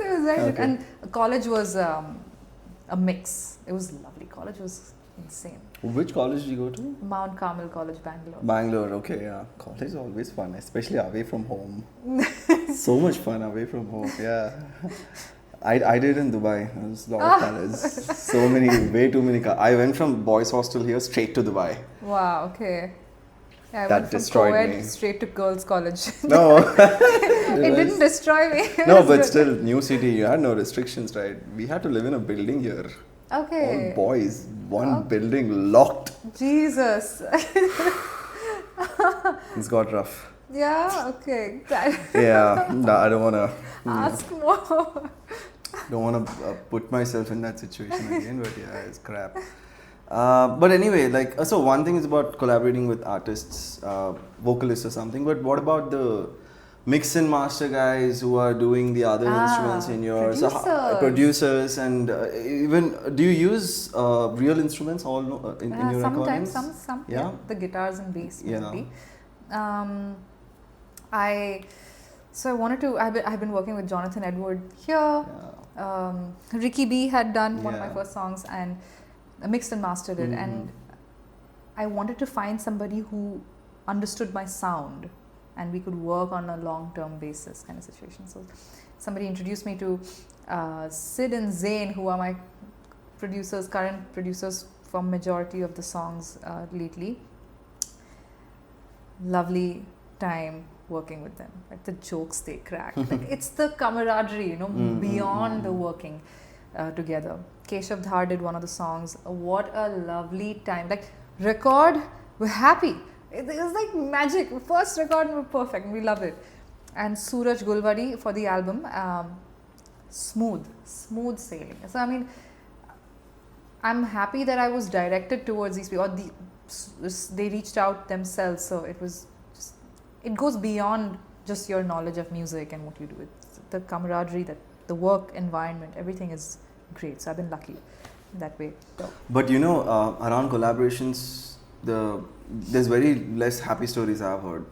it was very good. And college was a mix. It was lovely. College was insane. Which college did you go to? Mount Carmel College, Bangalore. Bangalore, okay, yeah. College is always fun, especially away from home. So much fun away from home, yeah. I did in Dubai. There was a lot of colors. Way too many colors. I went from boys' hostel here straight to Dubai. Wow, okay. Yeah, I that went from destroyed co-ed me. Straight to girls' college. No. it didn't destroy me. No, but still, new city, you had no restrictions, right? We had to live in a building here. Okay. All boys, one building locked. Jesus. It's got rough. Yeah, okay. Yeah, no, I don't want to. Ask more. Don't want to put myself in that situation again, but yeah, it's crap. But anyway, so one thing is about collaborating with artists, vocalists or something, but what about the mix and master guys who are doing the other instruments in your producers and even do you use real instruments all in your sometimes recordings? yeah, the guitars and bass mainly. So I wanted to. I've been working with Jonathan Edward here. Ricky B had done one of my first songs and mixed and mastered it, and I wanted to find somebody who understood my sound and we could work on a long-term basis kind of situation. So somebody introduced me to Sid and Zayn, who are my producers, current producers for majority of the songs lately. Lovely time working with them. Like the jokes they crack. Like it's the camaraderie, beyond the working together. Keshav Dhar did one of the songs. What a lovely time. Like record, we're happy. It was like magic. First record, we're perfect. We loved it. And Suraj Gulwadi for the album, smooth sailing. So I mean, I'm happy that I was directed towards these people. Or they reached out themselves. So it goes beyond just your knowledge of music and what you do. It's the camaraderie, the work environment, everything is great. So I've been lucky in that way. So. But around collaborations, there's very less happy stories I've heard.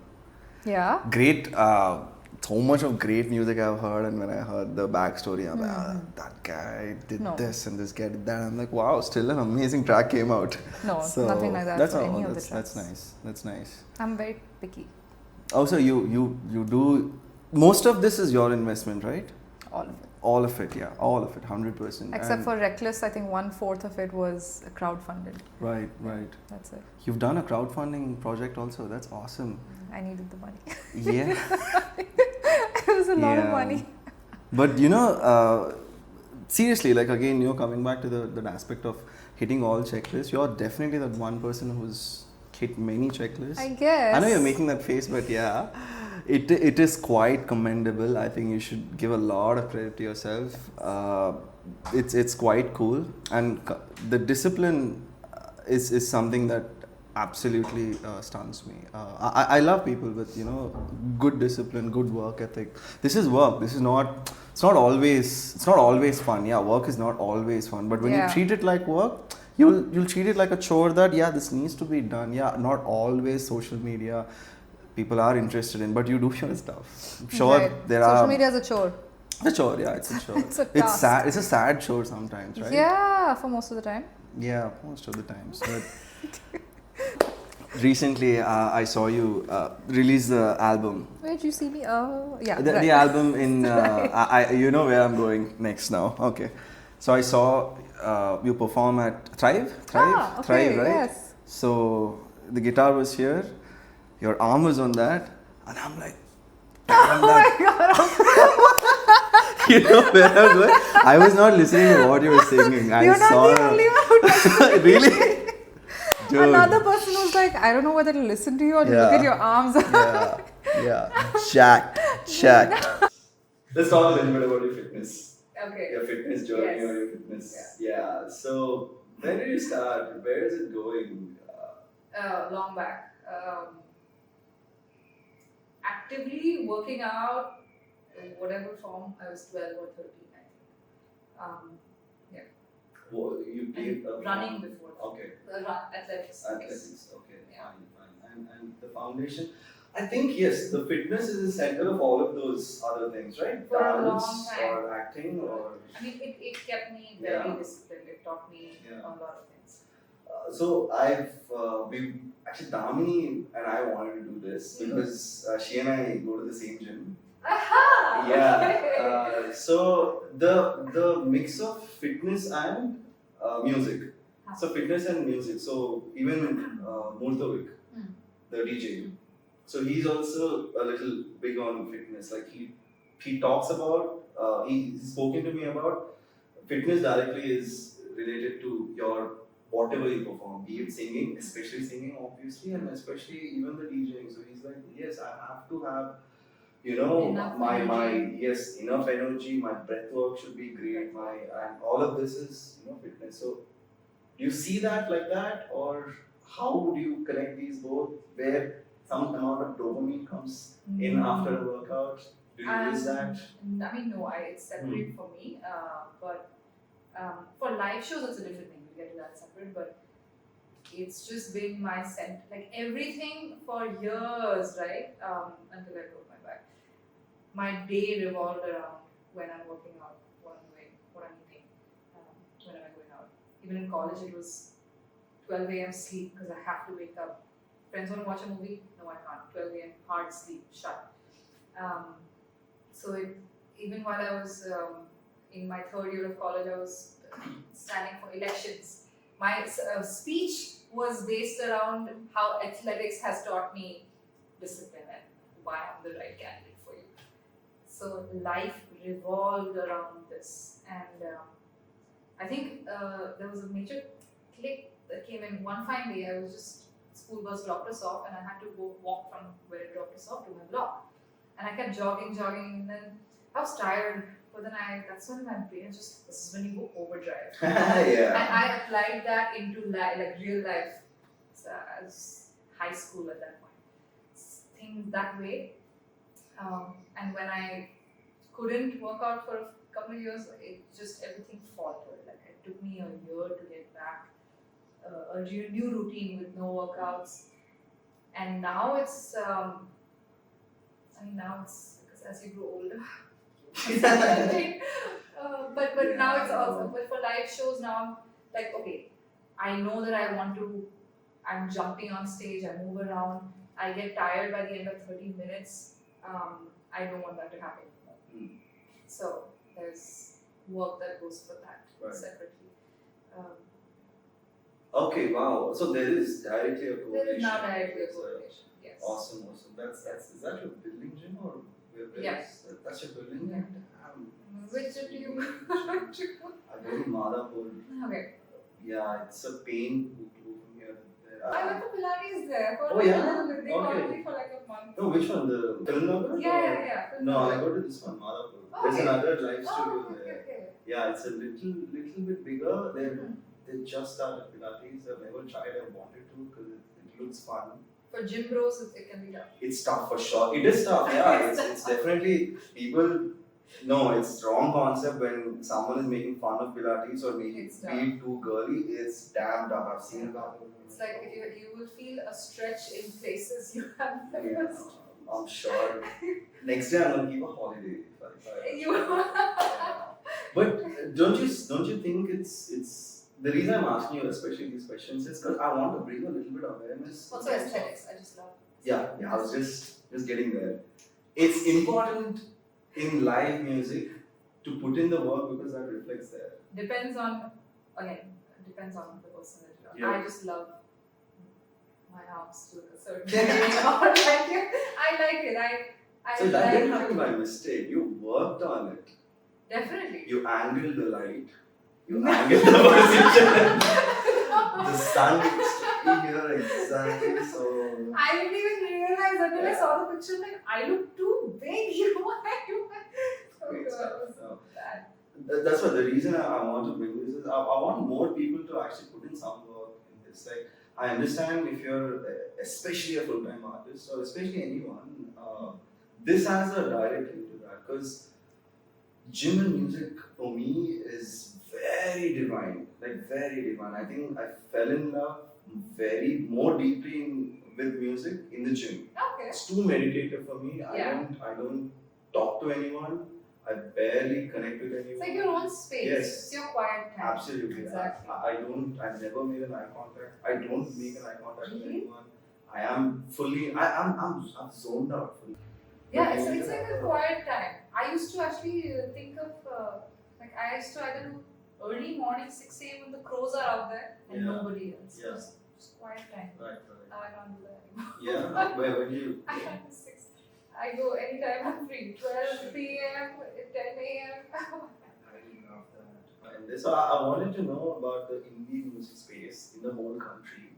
Yeah. Great, so much of great music I've heard, and when I heard the backstory, I'm like, that guy did this and this guy did that. I'm like, wow, still an amazing track came out. No, so nothing like that for any of the tracks. That's nice. I'm very picky. Also, you do, most of this is your investment, right? All of it. All of it, yeah. All of it, 100%. Except for Reckless, I think 1/4 of it was crowdfunded. Right. That's it. You've done a crowdfunding project also. That's awesome. I needed the money. Yeah. It was a lot of money. But seriously, like again, coming back to the aspect of hitting all checklists, you're definitely that one person who's hit many checklists. I guess. I know you're making that face, but yeah. It is quite commendable. I think you should give a lot of credit to yourself. It's quite cool, and the discipline is something that absolutely stuns me. I love people with good discipline, good work ethic. This is work. This is not. It's not always fun. Yeah, work is not always fun. But when you treat it like work, you'll treat it like a chore that this needs to be done. Yeah, not always social media people are interested in, but you do your stuff. I'm sure there are. Social media is a chore. It's a chore, yeah, it's a chore. It's a task. Sad. It's a sad chore sometimes, right? Yeah, for most of the time. Yeah, most of the times. But recently, I saw you release the album. Where did you see me? Oh, yeah. The album in. You know where I'm going next now. Okay, so I saw you perform at Thrive, right? Yes. So the guitar was here. Your arm was on that, and I'm like, oh my god! You know where I was going? I was not listening to what you were singing. You're not the only one. Really? Dude. Another person was like, I don't know whether to listen to you or to look at your arms. Yeah. Jacked. Let's talk a little bit about your fitness. Okay. Your fitness journey or your fitness. Yeah. So, when did you start? Where is it going? Long back. Actively working out in whatever form, I was 12 or 13, I think. Yeah. Well, you played running before. Okay. Athletics. Okay. Yeah. Fine. And the foundation. I think yes, the fitness is the center of all of those other things, right? For a long time. Or acting, or. I mean, it kept me very disciplined. It taught me a lot of things. So we actually Damini and I wanted to do this because she and I go to the same gym. Aha! Yeah. So the mix of fitness and music. So fitness and music. So even Murtavik, the DJ. So he's also a little big on fitness. Like he talks about he's spoken to me about fitness directly is related to your whatever you perform, be it singing, especially singing, obviously, and especially even the DJing. So he's like, yes, I have to have, enough energy. My breath work should be great. And all of this is fitness. So do you see that like that, or how do you connect these both? Where some amount of dopamine comes in after a workout? Do you use that? I mean, no, it's separate for me. But for live shows, it's a different thing. We get to that separate. But it's just been my like everything for years, right? Until I broke my back. My day revolved around when I'm working out, what I'm doing, what I'm eating, when am I going out. Even in college, it was 12 a.m. sleep because I have to wake up. Friends want to watch a movie? No, I can't. 12 a.m. hard sleep, shut. So even while I was in my third year of college, I was standing for elections. My speech was based around how athletics has taught me discipline and why I'm the right candidate for you. So life revolved around this, and I think there was a major click that came in one fine day. I was just school bus dropped us off, and I had to go walk from where it dropped us off to my block. And I kept jogging, and then I was tired. But then that's when my brain just, this is when you go overdrive. Yeah. And I applied that into like real life. So I was high school at that point. Things that way. And when I couldn't work out for a couple of years, it just everything faltered. Like it took me a year to get back a new routine with no workouts. And now it's, now it's because as you grow older. But now it's also, but for live shows now I'm like, okay, I know that I'm jumping on stage, I move around, I get tired by the end of 30 minutes. I don't want that to happen. So there's work that goes for that separately. Okay, wow. So there is directly a correlation. There is now directly a correlation. Yes. Awesome. That's is that your building gym or yes. That's your building? Yeah. Which gym do you go to? I go to Madhapur. Okay. Yeah, it's a pain to go from here to there. I went to Pilates there for they called me for like a month. No, which one? The Tilnagar? Yeah. No, I go to this one, Madhapur. There's another live studio there. Okay. Yeah, it's a little bit bigger. They just started Pilates. I've never tried. I wanted to because it looks fun. For gym bros, it can be tough. It's tough for sure. It is tough. Yeah, it's definitely people. No, it's wrong concept when someone is making fun of Pilates or making it too girly. It's damn tough. I've seen it happen. It's like you will feel a stretch in places you have never. Yeah, I'm sure. Next day I'm gonna keep a holiday. But don't you think it's the reason I'm asking you especially these questions is because I want to bring a little bit of awareness. Also aesthetics, I just love. Yeah, I was just getting there. It's important in live music to put in the work because that reflects there. Depends on the person that you are. I just love my arms to look a certain way. I like it. So that didn't happen by mistake. You worked on it. Definitely. You angled the light. You angled the position. The sun is here exactly. So I didn't even realize until I saw the picture. Like I look too big. That's what the reason I want to bring this is. I want more people to actually put in some work in this. Like I understand if you're especially a full-time artist or especially anyone, this has a direct link to that because gym and music for me is very divine. Like very divine. I think I fell in love more deeply with music in the gym. Okay. It's too meditative for me. I don't talk to anyone. I barely connect with anyone. It's like your own space. Yes. It's your quiet time. Absolutely. Exactly. I've never made an eye contact. I don't make an eye contact with anyone. I am fully, I'm zoned out fully. Yeah, it's like a quiet time. I used to actually think of, I used to either do early morning 6 a.m. when the crows are out there and nobody else. Yeah. Just quiet time. Right. Now I can't do that anymore. Yeah, when you? I can't do 6. I go anytime I'm free. 12 p.m., 10 a.m. I love that. And so I wanted to know about the indie music space in the whole country.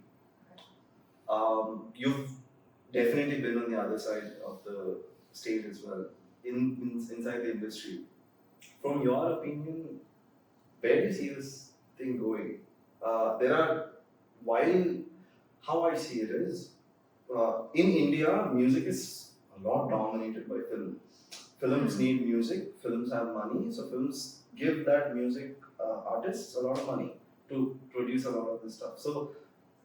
You've definitely been on the other side of the stage as well, inside the industry. From your opinion, where do you see this thing going? How I see it is, in India, music is a lot dominated by film. Films need music, films have money, so films give that music artists a lot of money to produce a lot of this stuff. So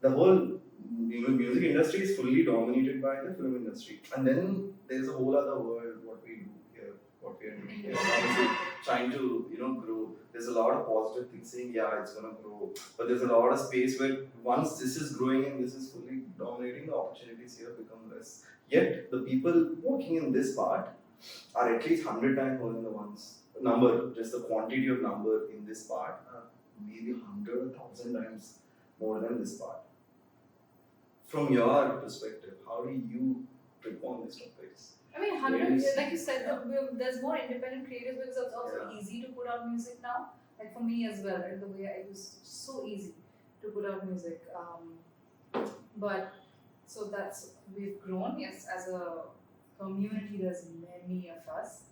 the whole music industry is fully dominated by the film industry. And then there's a whole other world, what we do here, what we are doing here. Obviously, trying to grow. There's a lot of positive things saying, yeah, it's gonna grow. But there's a lot of space where once this is growing and this is fully dominating, the opportunities here become less. Yet the people working in this part are at least 100 times more than the ones. Number, just the quantity of number in this part, maybe 100 or 1,000 times more than this part. From your perspective, how do you pick on these topics? I mean, 100, like you said, there's more independent creators because it's also easy to put out music now. Like for me as well, right? The way it was so easy to put out music. But so we've grown, yes, as a community. There's many of us.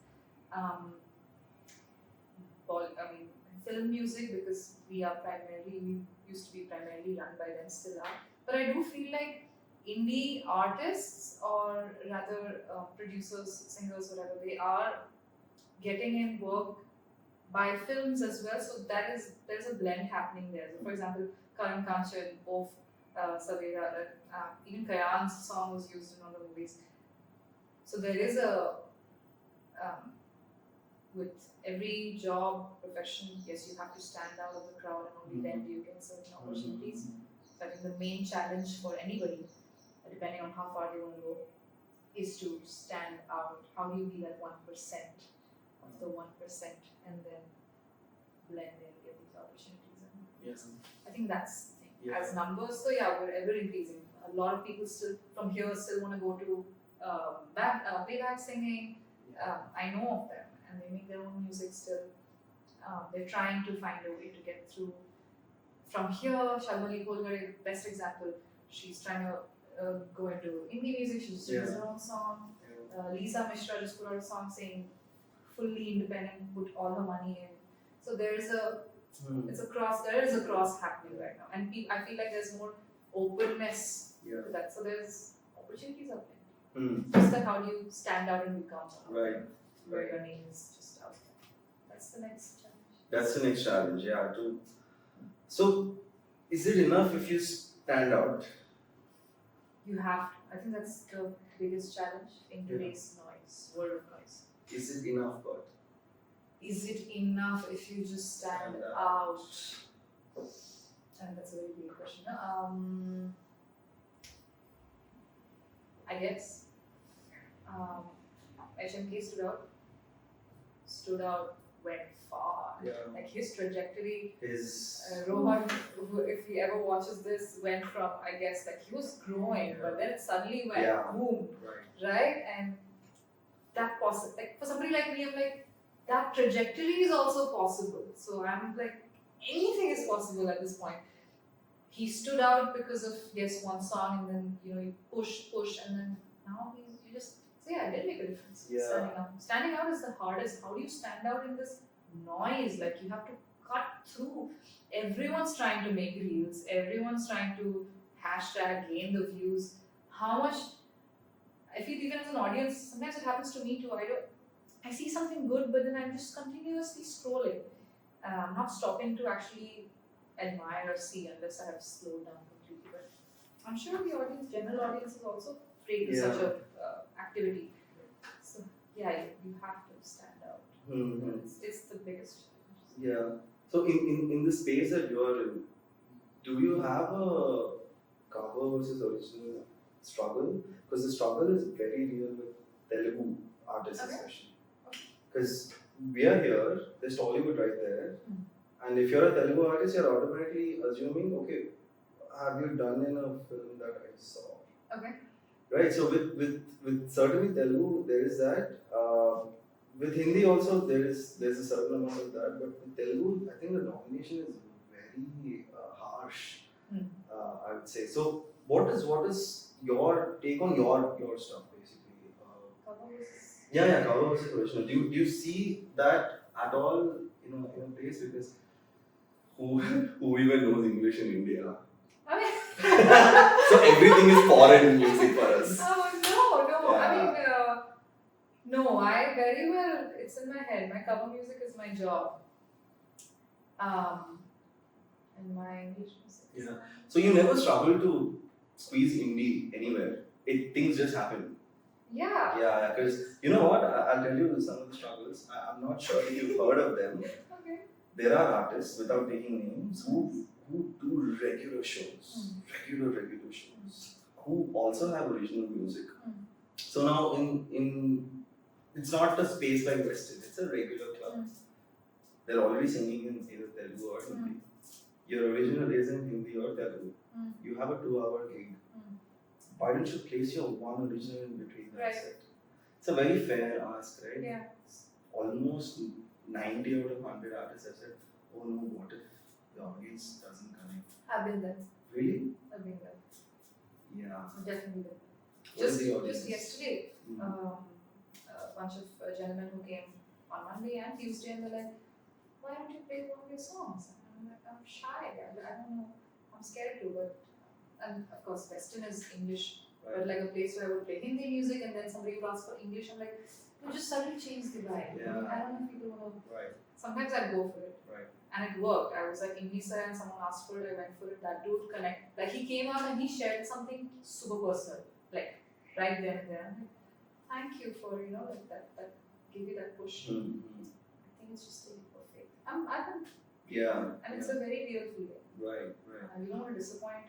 Film music, because we used to be primarily run by them, still are. But I do feel like indie artists, or rather producers, singers, whatever, they are getting in work by films as well. So there's a blend happening there. So for example, Karan Kanchan, Of, Savera, even Kayan's song was used in all the movies. So there is a with every job, profession, yes, you have to stand out of the crowd, and only then do you get certain opportunities. So I think the main challenge for anybody, depending on how far they want to go, is to stand out. How do you be that 1% of the 1% and then blend in, get these opportunities? Yes. I think that's the thing. As numbers, so yeah, we're ever increasing. A lot of people from here still want to go to playback singing. I know of them, and they make their own music still. They're trying to find a way to get through. From here, Shalmali Kolkar, best example. She's trying to go into indie music. She just sings her own song. Lisa Mishra just put out a song saying fully independent, put all her money in. So there is a cross happening right now, and I feel like there's more openness to that. So there's opportunities out there. Just that how do you stand out and become someone where your name is just out there. That's the next challenge. That's the next challenge, yeah. So, is it enough if you stand out? You have to. I think that's the biggest challenge in today's world of noise. Is it enough, but? Is it enough if you just stand out? And that's a very big question. I guess HMK stood out, went far. Like his trajectory. Rohan, if he ever watches this, went from, I guess, like he was growing, but then it suddenly went boom, right? And that like for somebody like me, I'm like, that trajectory is also possible. So I'm like, anything is possible at this point. He stood out because of one song, and then you push, and then now you just say, I did make a difference. Standing out is the hardest. How do you stand out in this noise? Like you have to cut through. Everyone's trying to make reels. Everyone's trying to hashtag, gain the views. How much? I feel even as an audience, sometimes it happens to me too. I see something good, but then I'm just continuously scrolling. I'm not stopping to actually admire or see unless I have slowed down completely. But I'm sure the general audience is also prey to such a activity. So you have to stand out. It's the biggest challenge. Yeah. So in the space that you are in, do you have a cover versus original struggle? Because the struggle is very real with Telugu artists especially. Because we are here, there's Tollywood right there. And if you're a Telugu artist, you're automatically assuming, okay, have you done in a film that I saw? Okay. Right, so with certainly Telugu, there is that. With Hindi also, there's a certain amount of that. But with Telugu, I think the domination is very harsh, I would say. So what is your take on your stuff, basically? Cover versus original. Do you see that at all in a place? Because who even knows English in India? I mean, So everything is foreign music for us. Oh, no. I Yeah. mean, no, I very well, it's in my head. My cover music is my job. And my English music. Yeah. So you never struggle to squeeze indie anywhere. Things just happen. Yeah. Yeah, because you know what? I'll tell you some of the struggles. I'm not sure if you've heard of them. Okay. There are artists, without taking names, who do regular shows, regular shows, who also have original music. So now in it's not a space like Western, it's a regular club. They're already singing in either Telugu or Hindi. Your original is in Hindi or Telugu. You have a 2-hour gig. Why don't you place your one original in between that Right. set? It's a very fair ask, right? Yeah. Almost 90 out of 100 artists have said, oh no, what if the audience doesn't connect? I've been there. Really? I've been there. Yeah. Definitely there. What is the audience? Just yesterday, a bunch of gentlemen who came on Monday and Tuesday and they're like, why don't you play one of your songs? And I'm like, I'm shy. I don't know. I'm scared to, but and of course Western is English, but like a place where I would play Hindi music and then somebody would ask for English. I'm like, you just suddenly change the vibe. Yeah. I mean, I don't know if people want to. Right. Sometimes I'd go for it. Right. And it worked. I was like in Visa and someone asked for it, I went for it. That dude connect. Like he came out and he shared something super personal. Like right then and there. I'm like, thank you for, like that gave you that push. Mm-hmm. I think it's just really perfect. I'm Yeah. and it's a very real feeling. Right. And you don't want to disappoint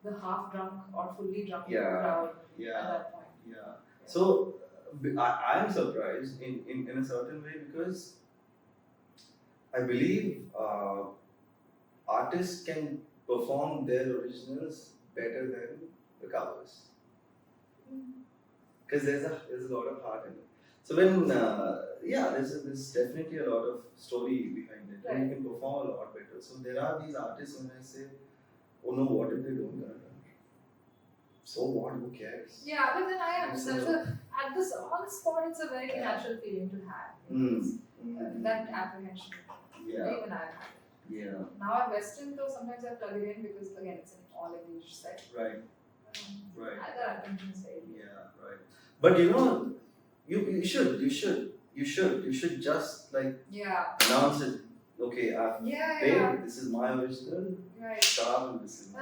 the half drunk or fully drunk Yeah. crowd at Yeah. that point. Yeah. So I'm surprised in a certain way because I believe artists can perform their originals better than the covers because there's a lot of heart in it. So when there's definitely a lot of story behind it, and you can perform a lot better. So there are these artists when I say, oh no, what if they don't get it? So what? Who cares? Yeah, but then I understand. So on the spot, it's a very natural feeling to have. That apprehension. Yeah. Even I have. Yeah. Now at Western, though, sometimes I plug it in because again, it's an all English set. Right. Right. That apprehension is very. Yeah. Right. But you should just like announce it. Okay, I've played. This is my original. Right. Star, and this is my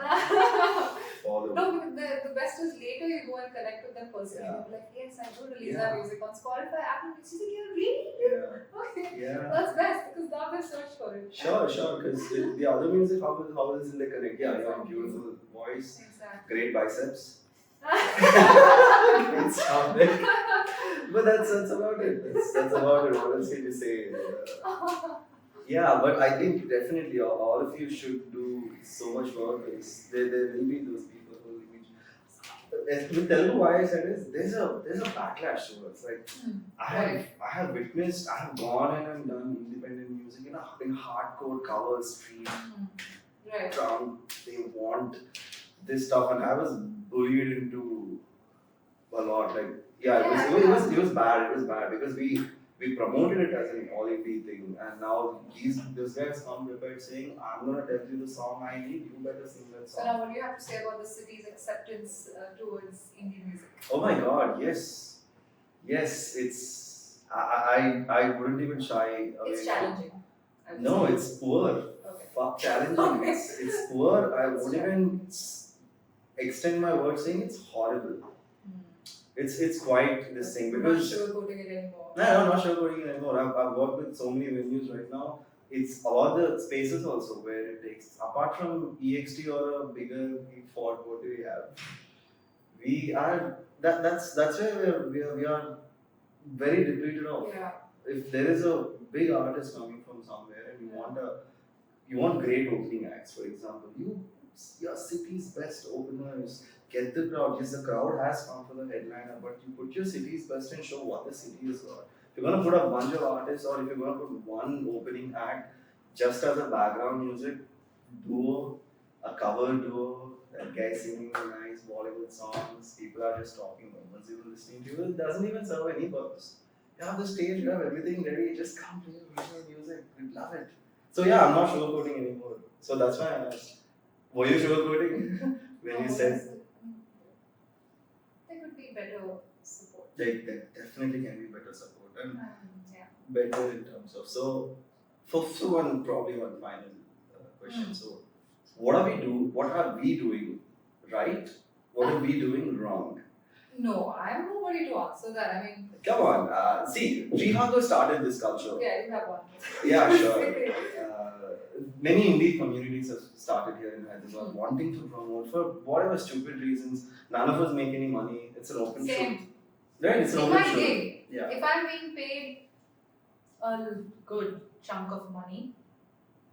follow. No, because the best is later you go and connect with them personally. Yeah. You're like, yes, I do release our music on Spotify, Apple Music. She's like, yeah, really? Yeah. Okay. Yeah. That's best because now they search for it. Sure, because the other music, how will they connect? Yeah, you have a beautiful voice, Exactly. great biceps, great stomach. But that's about it. That's about it. What else can you say? Yeah, but I think definitely all of you should do so much work. There will be those people who with Telugu, why I said is there's a backlash towards like I have witnessed, I have gone in and done independent music in hardcore cover street ground. They want this stuff, and I was bullied into a lot. Like it was bad. It was bad because we promoted it as an all indie thing, and now this guy's come prepared saying, I'm gonna tell you the song I need, you better sing that song. So now what do you have to say about the city's acceptance towards indie music? Oh my god, yes, it's I wouldn't even shy away. It's challenging. No, it's poor. Okay. Fuck challenging. Okay. It's poor. I won't even extend my word saying it's horrible. It's quite this thing because I'm not sugarcoating it anymore. No, I'm not sugarcoating it anymore. I've worked with so many venues right now. It's all the spaces also where it takes. Apart from EXT or a bigger fort, what do we have? We are that's where we are very depleted of. Yeah. If there is a big artist coming from somewhere and you want great opening acts, for example, your city's best openers. Get the crowd. Yes, the crowd has come for the headliner, but you put your city's best and show what the city is about. If you're going to put a bunch of artists or if you're going to put one opening act just as a background music duo, a cover duo, that guy singing nice Bollywood songs, people are just talking, no one's even listening to you, it doesn't even serve any purpose. You have the stage, you have everything ready, just come play original music, we love it. So yeah, I'm not sugarcoating anymore. So that's why I asked, were you sugarcoating when you said be better support. There definitely can be better support and Yeah. better in terms of probably one final question. So what are we doing right? What are we doing wrong? No, I'm nobody to answer that. I mean, come on. See, Jihago started this culture. Yeah, you have one. Yeah, sure. Many indie communities have started here in Hyderabad, wanting to promote for whatever stupid reasons. None of us make any money. It's an open show. Right? It's an open show. Gig, yeah. If I'm being paid a good chunk of money,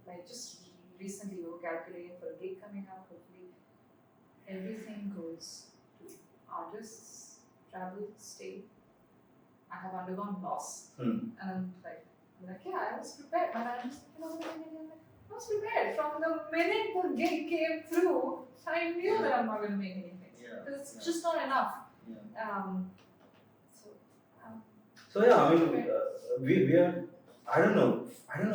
like just recently we were calculating for a gig coming up, hopefully everything goes to artists, travel, stay. I have undergone loss. And I'm like, yeah, I was prepared. My manager's like, I was prepared. From the minute the gig came through, I knew that I'm not going to make anything. Because it's just not enough. So yeah, I mean, we are. I don't know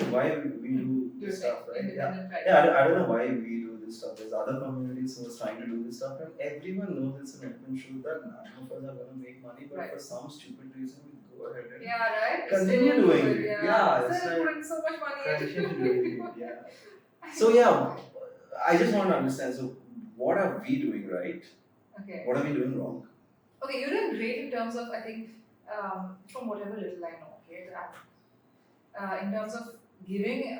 why we do this stuff, right? I don't know why we do this stuff. There's other communities who are trying to do this stuff, and everyone knows it's an open show that none of us are going to make money, but for some stupid reason we go ahead and continue doing it. Yeah, it's like putting so much money into it. Yeah. So yeah, I just want to understand. So what are we doing right? Okay. What are we doing wrong? Okay, you're doing great in terms of, I think, from whatever little I know, okay, in terms of giving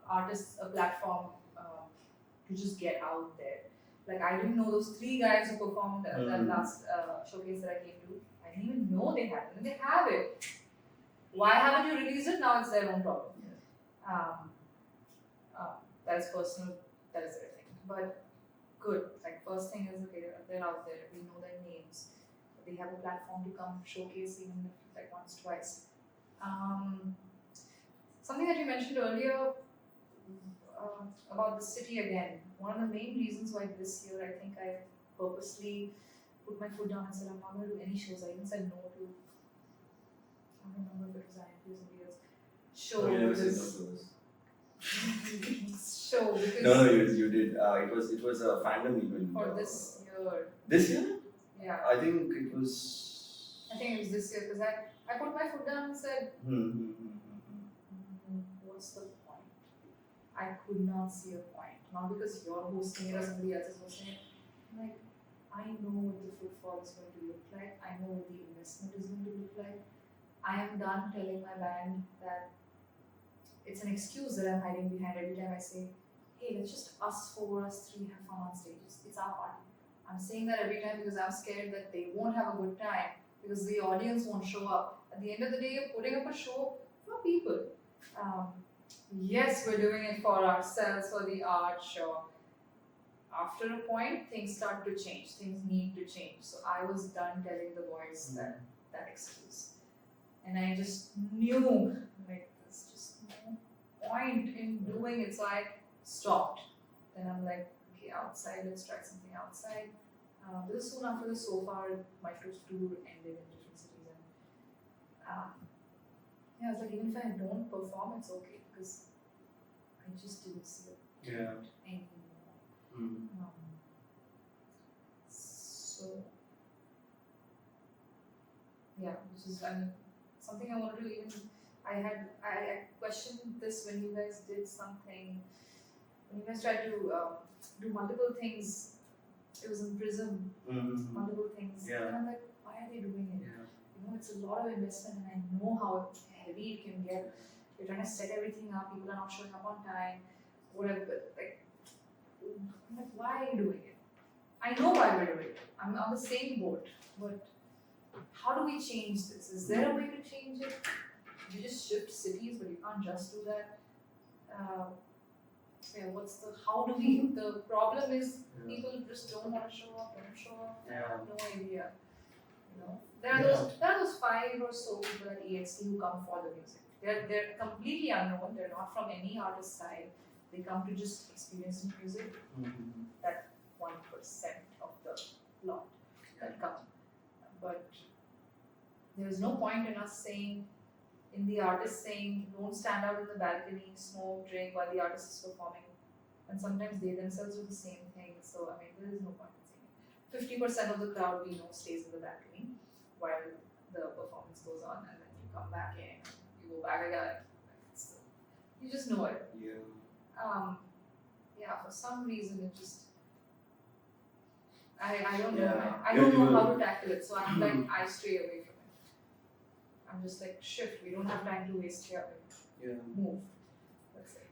artists a platform to just get out there. Like, I didn't know those 3 guys who performed that last showcase that I came to. I didn't even know they had it. And they have it. Why haven't you released it? Now it's their own problem. That is personal, that is everything. But good. Like, first thing is, okay, they're out there, we know their names. They have a platform to come showcase even if like once, twice. Something that you mentioned earlier about the city again. One of the main reasons why this year I think I purposely put my foot down and said I'm not going to do any shows. I even said no to, I don't remember if it was IMP or somebody else. Show. Oh, you never said no to us. Show because no, you did. It was a fandom event for this year. This year? Yeah. I think it was this year because I put my foot down and said, what's the point? I could not see a point. Not because you're hosting it or somebody else is hosting it. I'm like, I know what the footfall is going to look like. I know what the investment is going to look like. I am done telling my band that it's an excuse that I'm hiding behind every time I say, hey, let's just us 4, us 3 have fun on stages. It's our party. I'm saying that every time because I'm scared that they won't have a good time because the audience won't show up. At the end of the day, you're putting up a show for people. Yes, we're doing it for ourselves, for the art, sure. After a point, things start to change. Things need to change. So I was done telling the boys that excuse. And I just knew, like, there's just no point in doing it. So I stopped. Then I'm like, okay, outside, let's try something outside. This is soon after the So Far, my first tour ended in different cities. And I was like, even if I don't perform, it's okay because I just didn't see it anymore. So, yeah, this is something I wanted to even. I questioned this when you guys did something. When you guys tried to do multiple things. It was in Prism, multiple things. And I'm like, why are they doing it? You know, it's a lot of investment and I know how heavy it can get. You're trying to set everything up, people are not showing up on time, whatever. But I'm like, why are you doing it? I know why we're doing it. I'm on the same boat. But how do we change this? Is there a way to change it? You just shift cities, but you can't just do that. How do we, the problem is people just don't want to show up. I have no idea. You know, there are those 5 or so people at EXT who come for the music. They're completely unknown. They're not from any artist side. They come to just experience music. That 1% of the lot that come. But there's no point in us saying, in the artist saying, don't stand out in the balcony, smoke, drink while the artist is performing. And sometimes they themselves do the same thing. So, I mean, there is no point in saying it. 50% of the crowd we know stays in the balcony while the performance goes on, and then you come back in, you go back again. It's, you just know it. Yeah, for some reason it just I don't know. I don't know how to tackle it, so I'm like I stray away from it. I'm just like shift. We don't have time to waste here. Move. That's it.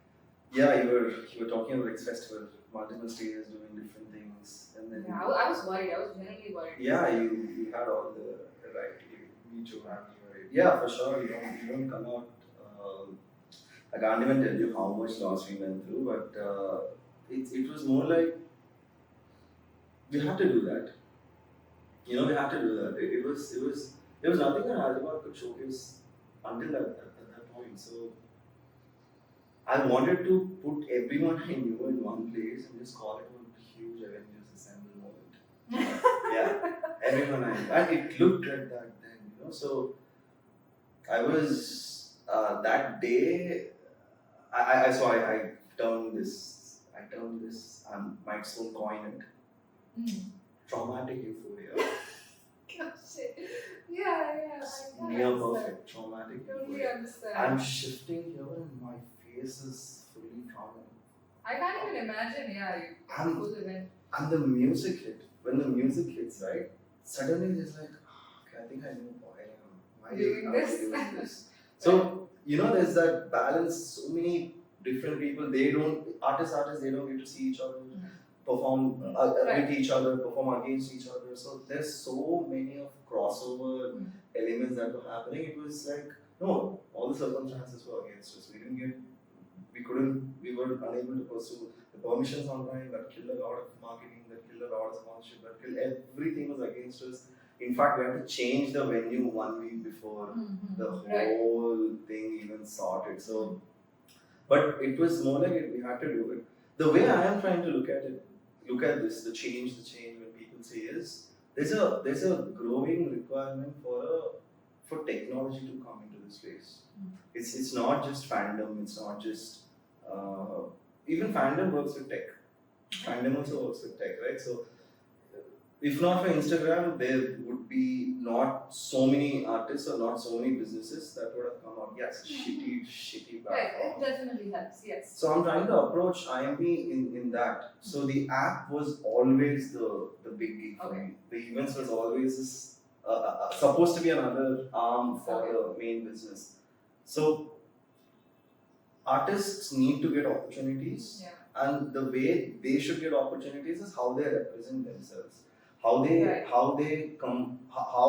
Yeah, you were talking about X Festival, multiple stages doing different things, and then I was worried. I was genuinely worried. Yeah, you had all the right to me too. I'm worried. Yeah, for sure. You don't come out. I can't even tell you how much loss we went through, but it was more like we had to do that. We had to do that. There was nothing that Hyderabad could showcase until that point. So I wanted to put everyone I knew in one place and just call it a huge Avengers Assemble moment. Yeah, everyone I knew. And it looked like that then. So I was, that day, I turned this, might soon coin it, traumatic euphoria. Gosh, yeah. Near perfect, traumatic Totally euphoria. understand. I'm shifting here and my face is fully frowning. I can't even imagine, full event. And the music hit. When the music hits, right? Suddenly it's like, okay, I think I know why I am. Why Doing am I this? doing this? So, there's that balance. So many different people, artists, they don't get to see each other, perform with each other, perform against each other. So, there's so many of crossover elements that were happening. It was like, no, all the circumstances were against us. We were unable to pursue the permissions on time. That killed a lot of marketing, that killed a lot of sponsorship, everything was against us. In fact, we had to change the venue 1 week before the whole thing even sorted. So, but it was more like we had to do it. The way I am trying to look at this, the change when people say is there's a growing requirement for technology to come into this space. It's not just fandom. It's not just even fandom works with tech. Fandom also works with tech, right? So if not for Instagram, there would be not so many artists or not so many businesses that would have come out. Yes, shitty platform. Right, it definitely helps, yes. So I'm trying to approach IMP in that. So the app was always the big gig for me. The events was always this, supposed to be another arm for the main business. So artists need to get opportunities, and the way they should get opportunities is how they represent themselves. How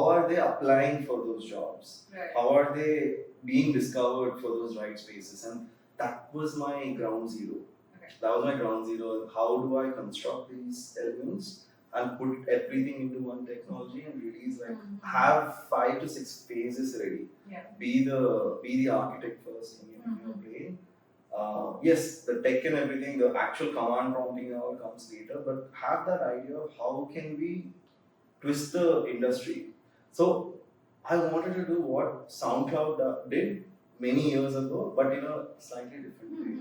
are they applying for those jobs? How are they being discovered for those right spaces? And that was my ground zero. That was my ground zero. How do I construct these elements and put everything into one technology and release have 5 to 6 phases ready. Be the architect first in your brain. Yes, the tech and everything, the actual command prompting and all comes later, but have that idea of how can we twist the industry. So I wanted to do what SoundCloud did many years ago, but in a slightly different way.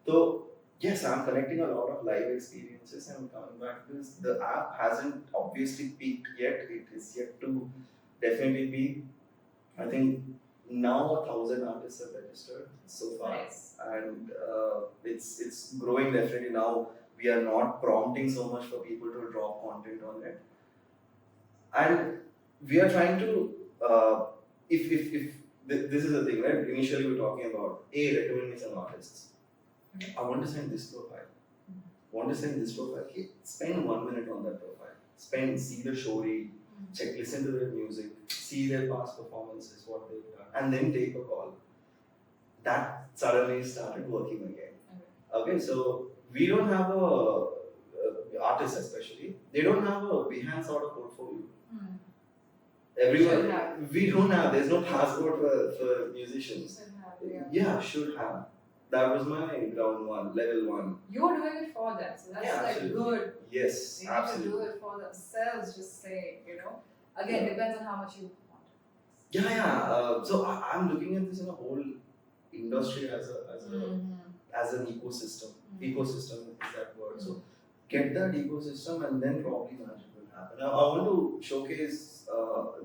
So yes, I'm collecting a lot of live experiences and coming back to this. The app hasn't obviously peaked yet. It is yet to definitely peak. I think now 1,000 artists have registered so far, and it's growing definitely. Now we are not prompting so much for people to drop content on it, and we are trying to if this is the thing, right? Initially we were talking about recommend me some artists. I want to send this profile. Okay, spend 1 minute on that profile. See the story, listen to their music, see their past performances, what they've done, and then take a call. That suddenly started working again. Okay, so we don't have artists especially, they don't have a Behance sort of portfolio. Everyone, we don't have, there's no passport for musicians. Should have. That was my ground one, level one. You are doing it for them, so that's good. Yes, they absolutely. They need to do it for themselves, just saying, Again, depends on how much you want. So I'm looking at this in a whole industry as an ecosystem. Ecosystem is that word. So get that ecosystem and then probably magic will happen. Now, I want to showcase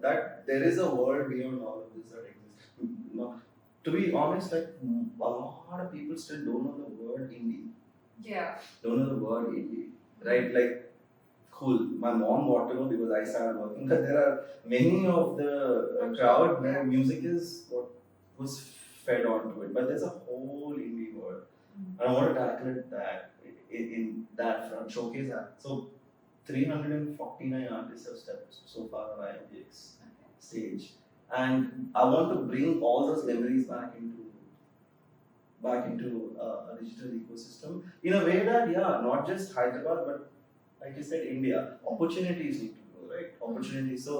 that there is a world beyond all of this that exists. No, to be honest, like a lot of people still don't know the word indie. Yeah. Don't know the word indie, right? Like, cool. My mom wanted to know because I started working, but there are many of the crowd where music is what was fed onto it, but there's a whole indie world. And I want to tackle it that in that front, showcase that. So 349 artists have stepped so far on IMPX stage, and I want to bring all those memories back into a digital ecosystem in a way that not just Hyderabad, but like you said, India. Opportunities need to grow, right? Opportunities. So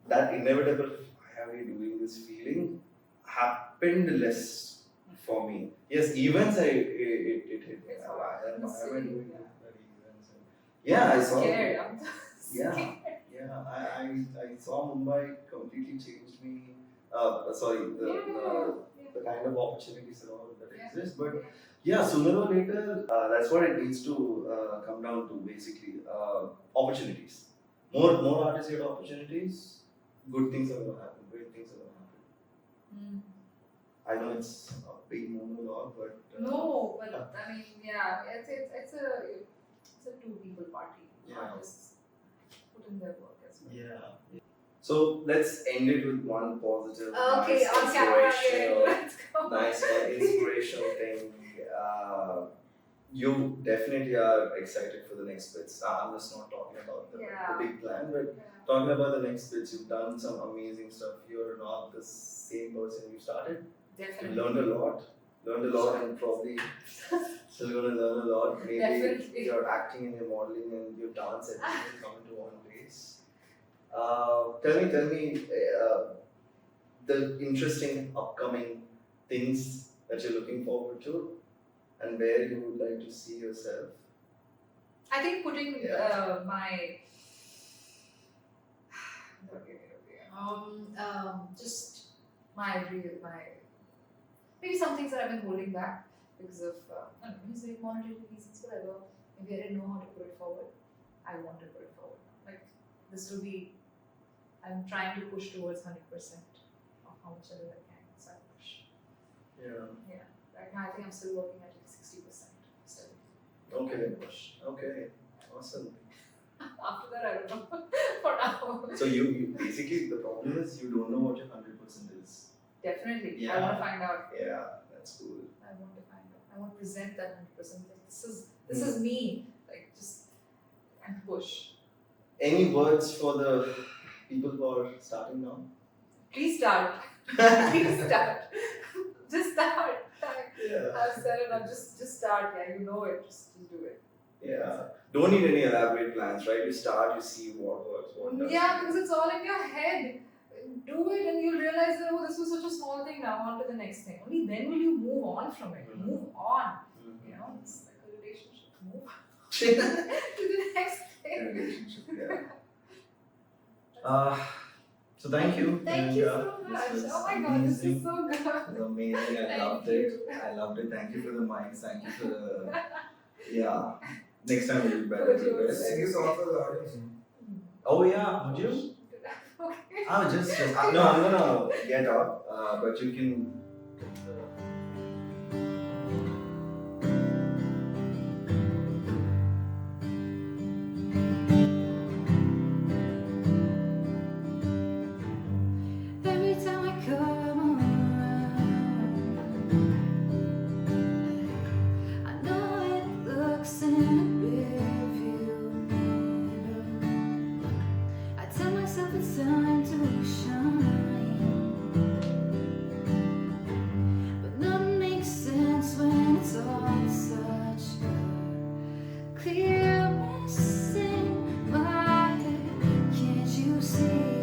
that inevitable why are we doing this feeling happened less for me. Yes, events it hit me. Why am I doing bloody events? Yeah, I saw. Scared. I'm Yeah, I saw Mumbai completely changed me. Sorry, the kind of opportunities and all that exist. But yeah, sooner or later, that's what it needs to come down to basically. Opportunities. More artists get opportunities, good things are going to happen, great things are going to happen. I know it's a big monologue, but. No, but I mean, yeah, it's a two people party. Yeah. Artists put in their work as well. Yeah. So let's end it with one positive, Okay, nice, on camera again. inspirational, Let's go. nice inspirational thing. You definitely are excited for the next bits. I'm just not talking about the big plan, but talking about the next bits. You've done some amazing stuff. You're not the same person you started. Definitely. You learned a lot, and probably still going to learn a lot. Maybe Definitely. your acting and your modeling and your dance everything come into one place. Tell me the interesting upcoming things that you're looking forward to and where you would like to see yourself. I think putting my just my maybe some things that I've been holding back because of I don't know, music, monetary reasons, whatever. Maybe I didn't know how to put it forward. I want to put it forward. Like this will be. I'm trying to push towards 100% of how much ever I can. So I push. Yeah. Right now, I think I'm still working at like 60%. Still. Okay. Push. Okay. Awesome. After that, I don't know. For now. So you basically the problem is you don't know what your 100% is. Definitely. Yeah. I want to find out. Yeah, that's cool. I want to find out. I want to present that 100%. Like this is me. Like just and push. Any words for the people who are starting now? Please start. Please start. Just start. Yeah. I've said it. I'm just start. Yeah, you know it. Just do it. Yeah. Don't need any elaborate plans, right? You start, you see what works, what doesn't. Yeah, because it's all in your head. Do it and you'll realize that, oh, this was such a small thing, now on to the next thing. Only then will you move on from it. Move on. You know, it's like a relationship. Move on to the next thing. Relationship, yeah. So thank you. Thank you so much. Oh my god, this is so good. It was amazing. I loved it. Thank you for the mics. Thank you for the. Yeah. Next time we'll be better. Sing a song for the audience. Oh yeah, would you? Okay. Oh, just no. I'm gonna get up, but you can. Every time I come around, I know it looks in a rearview mirror. I tell myself it's time to shine, but nothing makes sense when it's all such a clear mess in my head. Can't you see?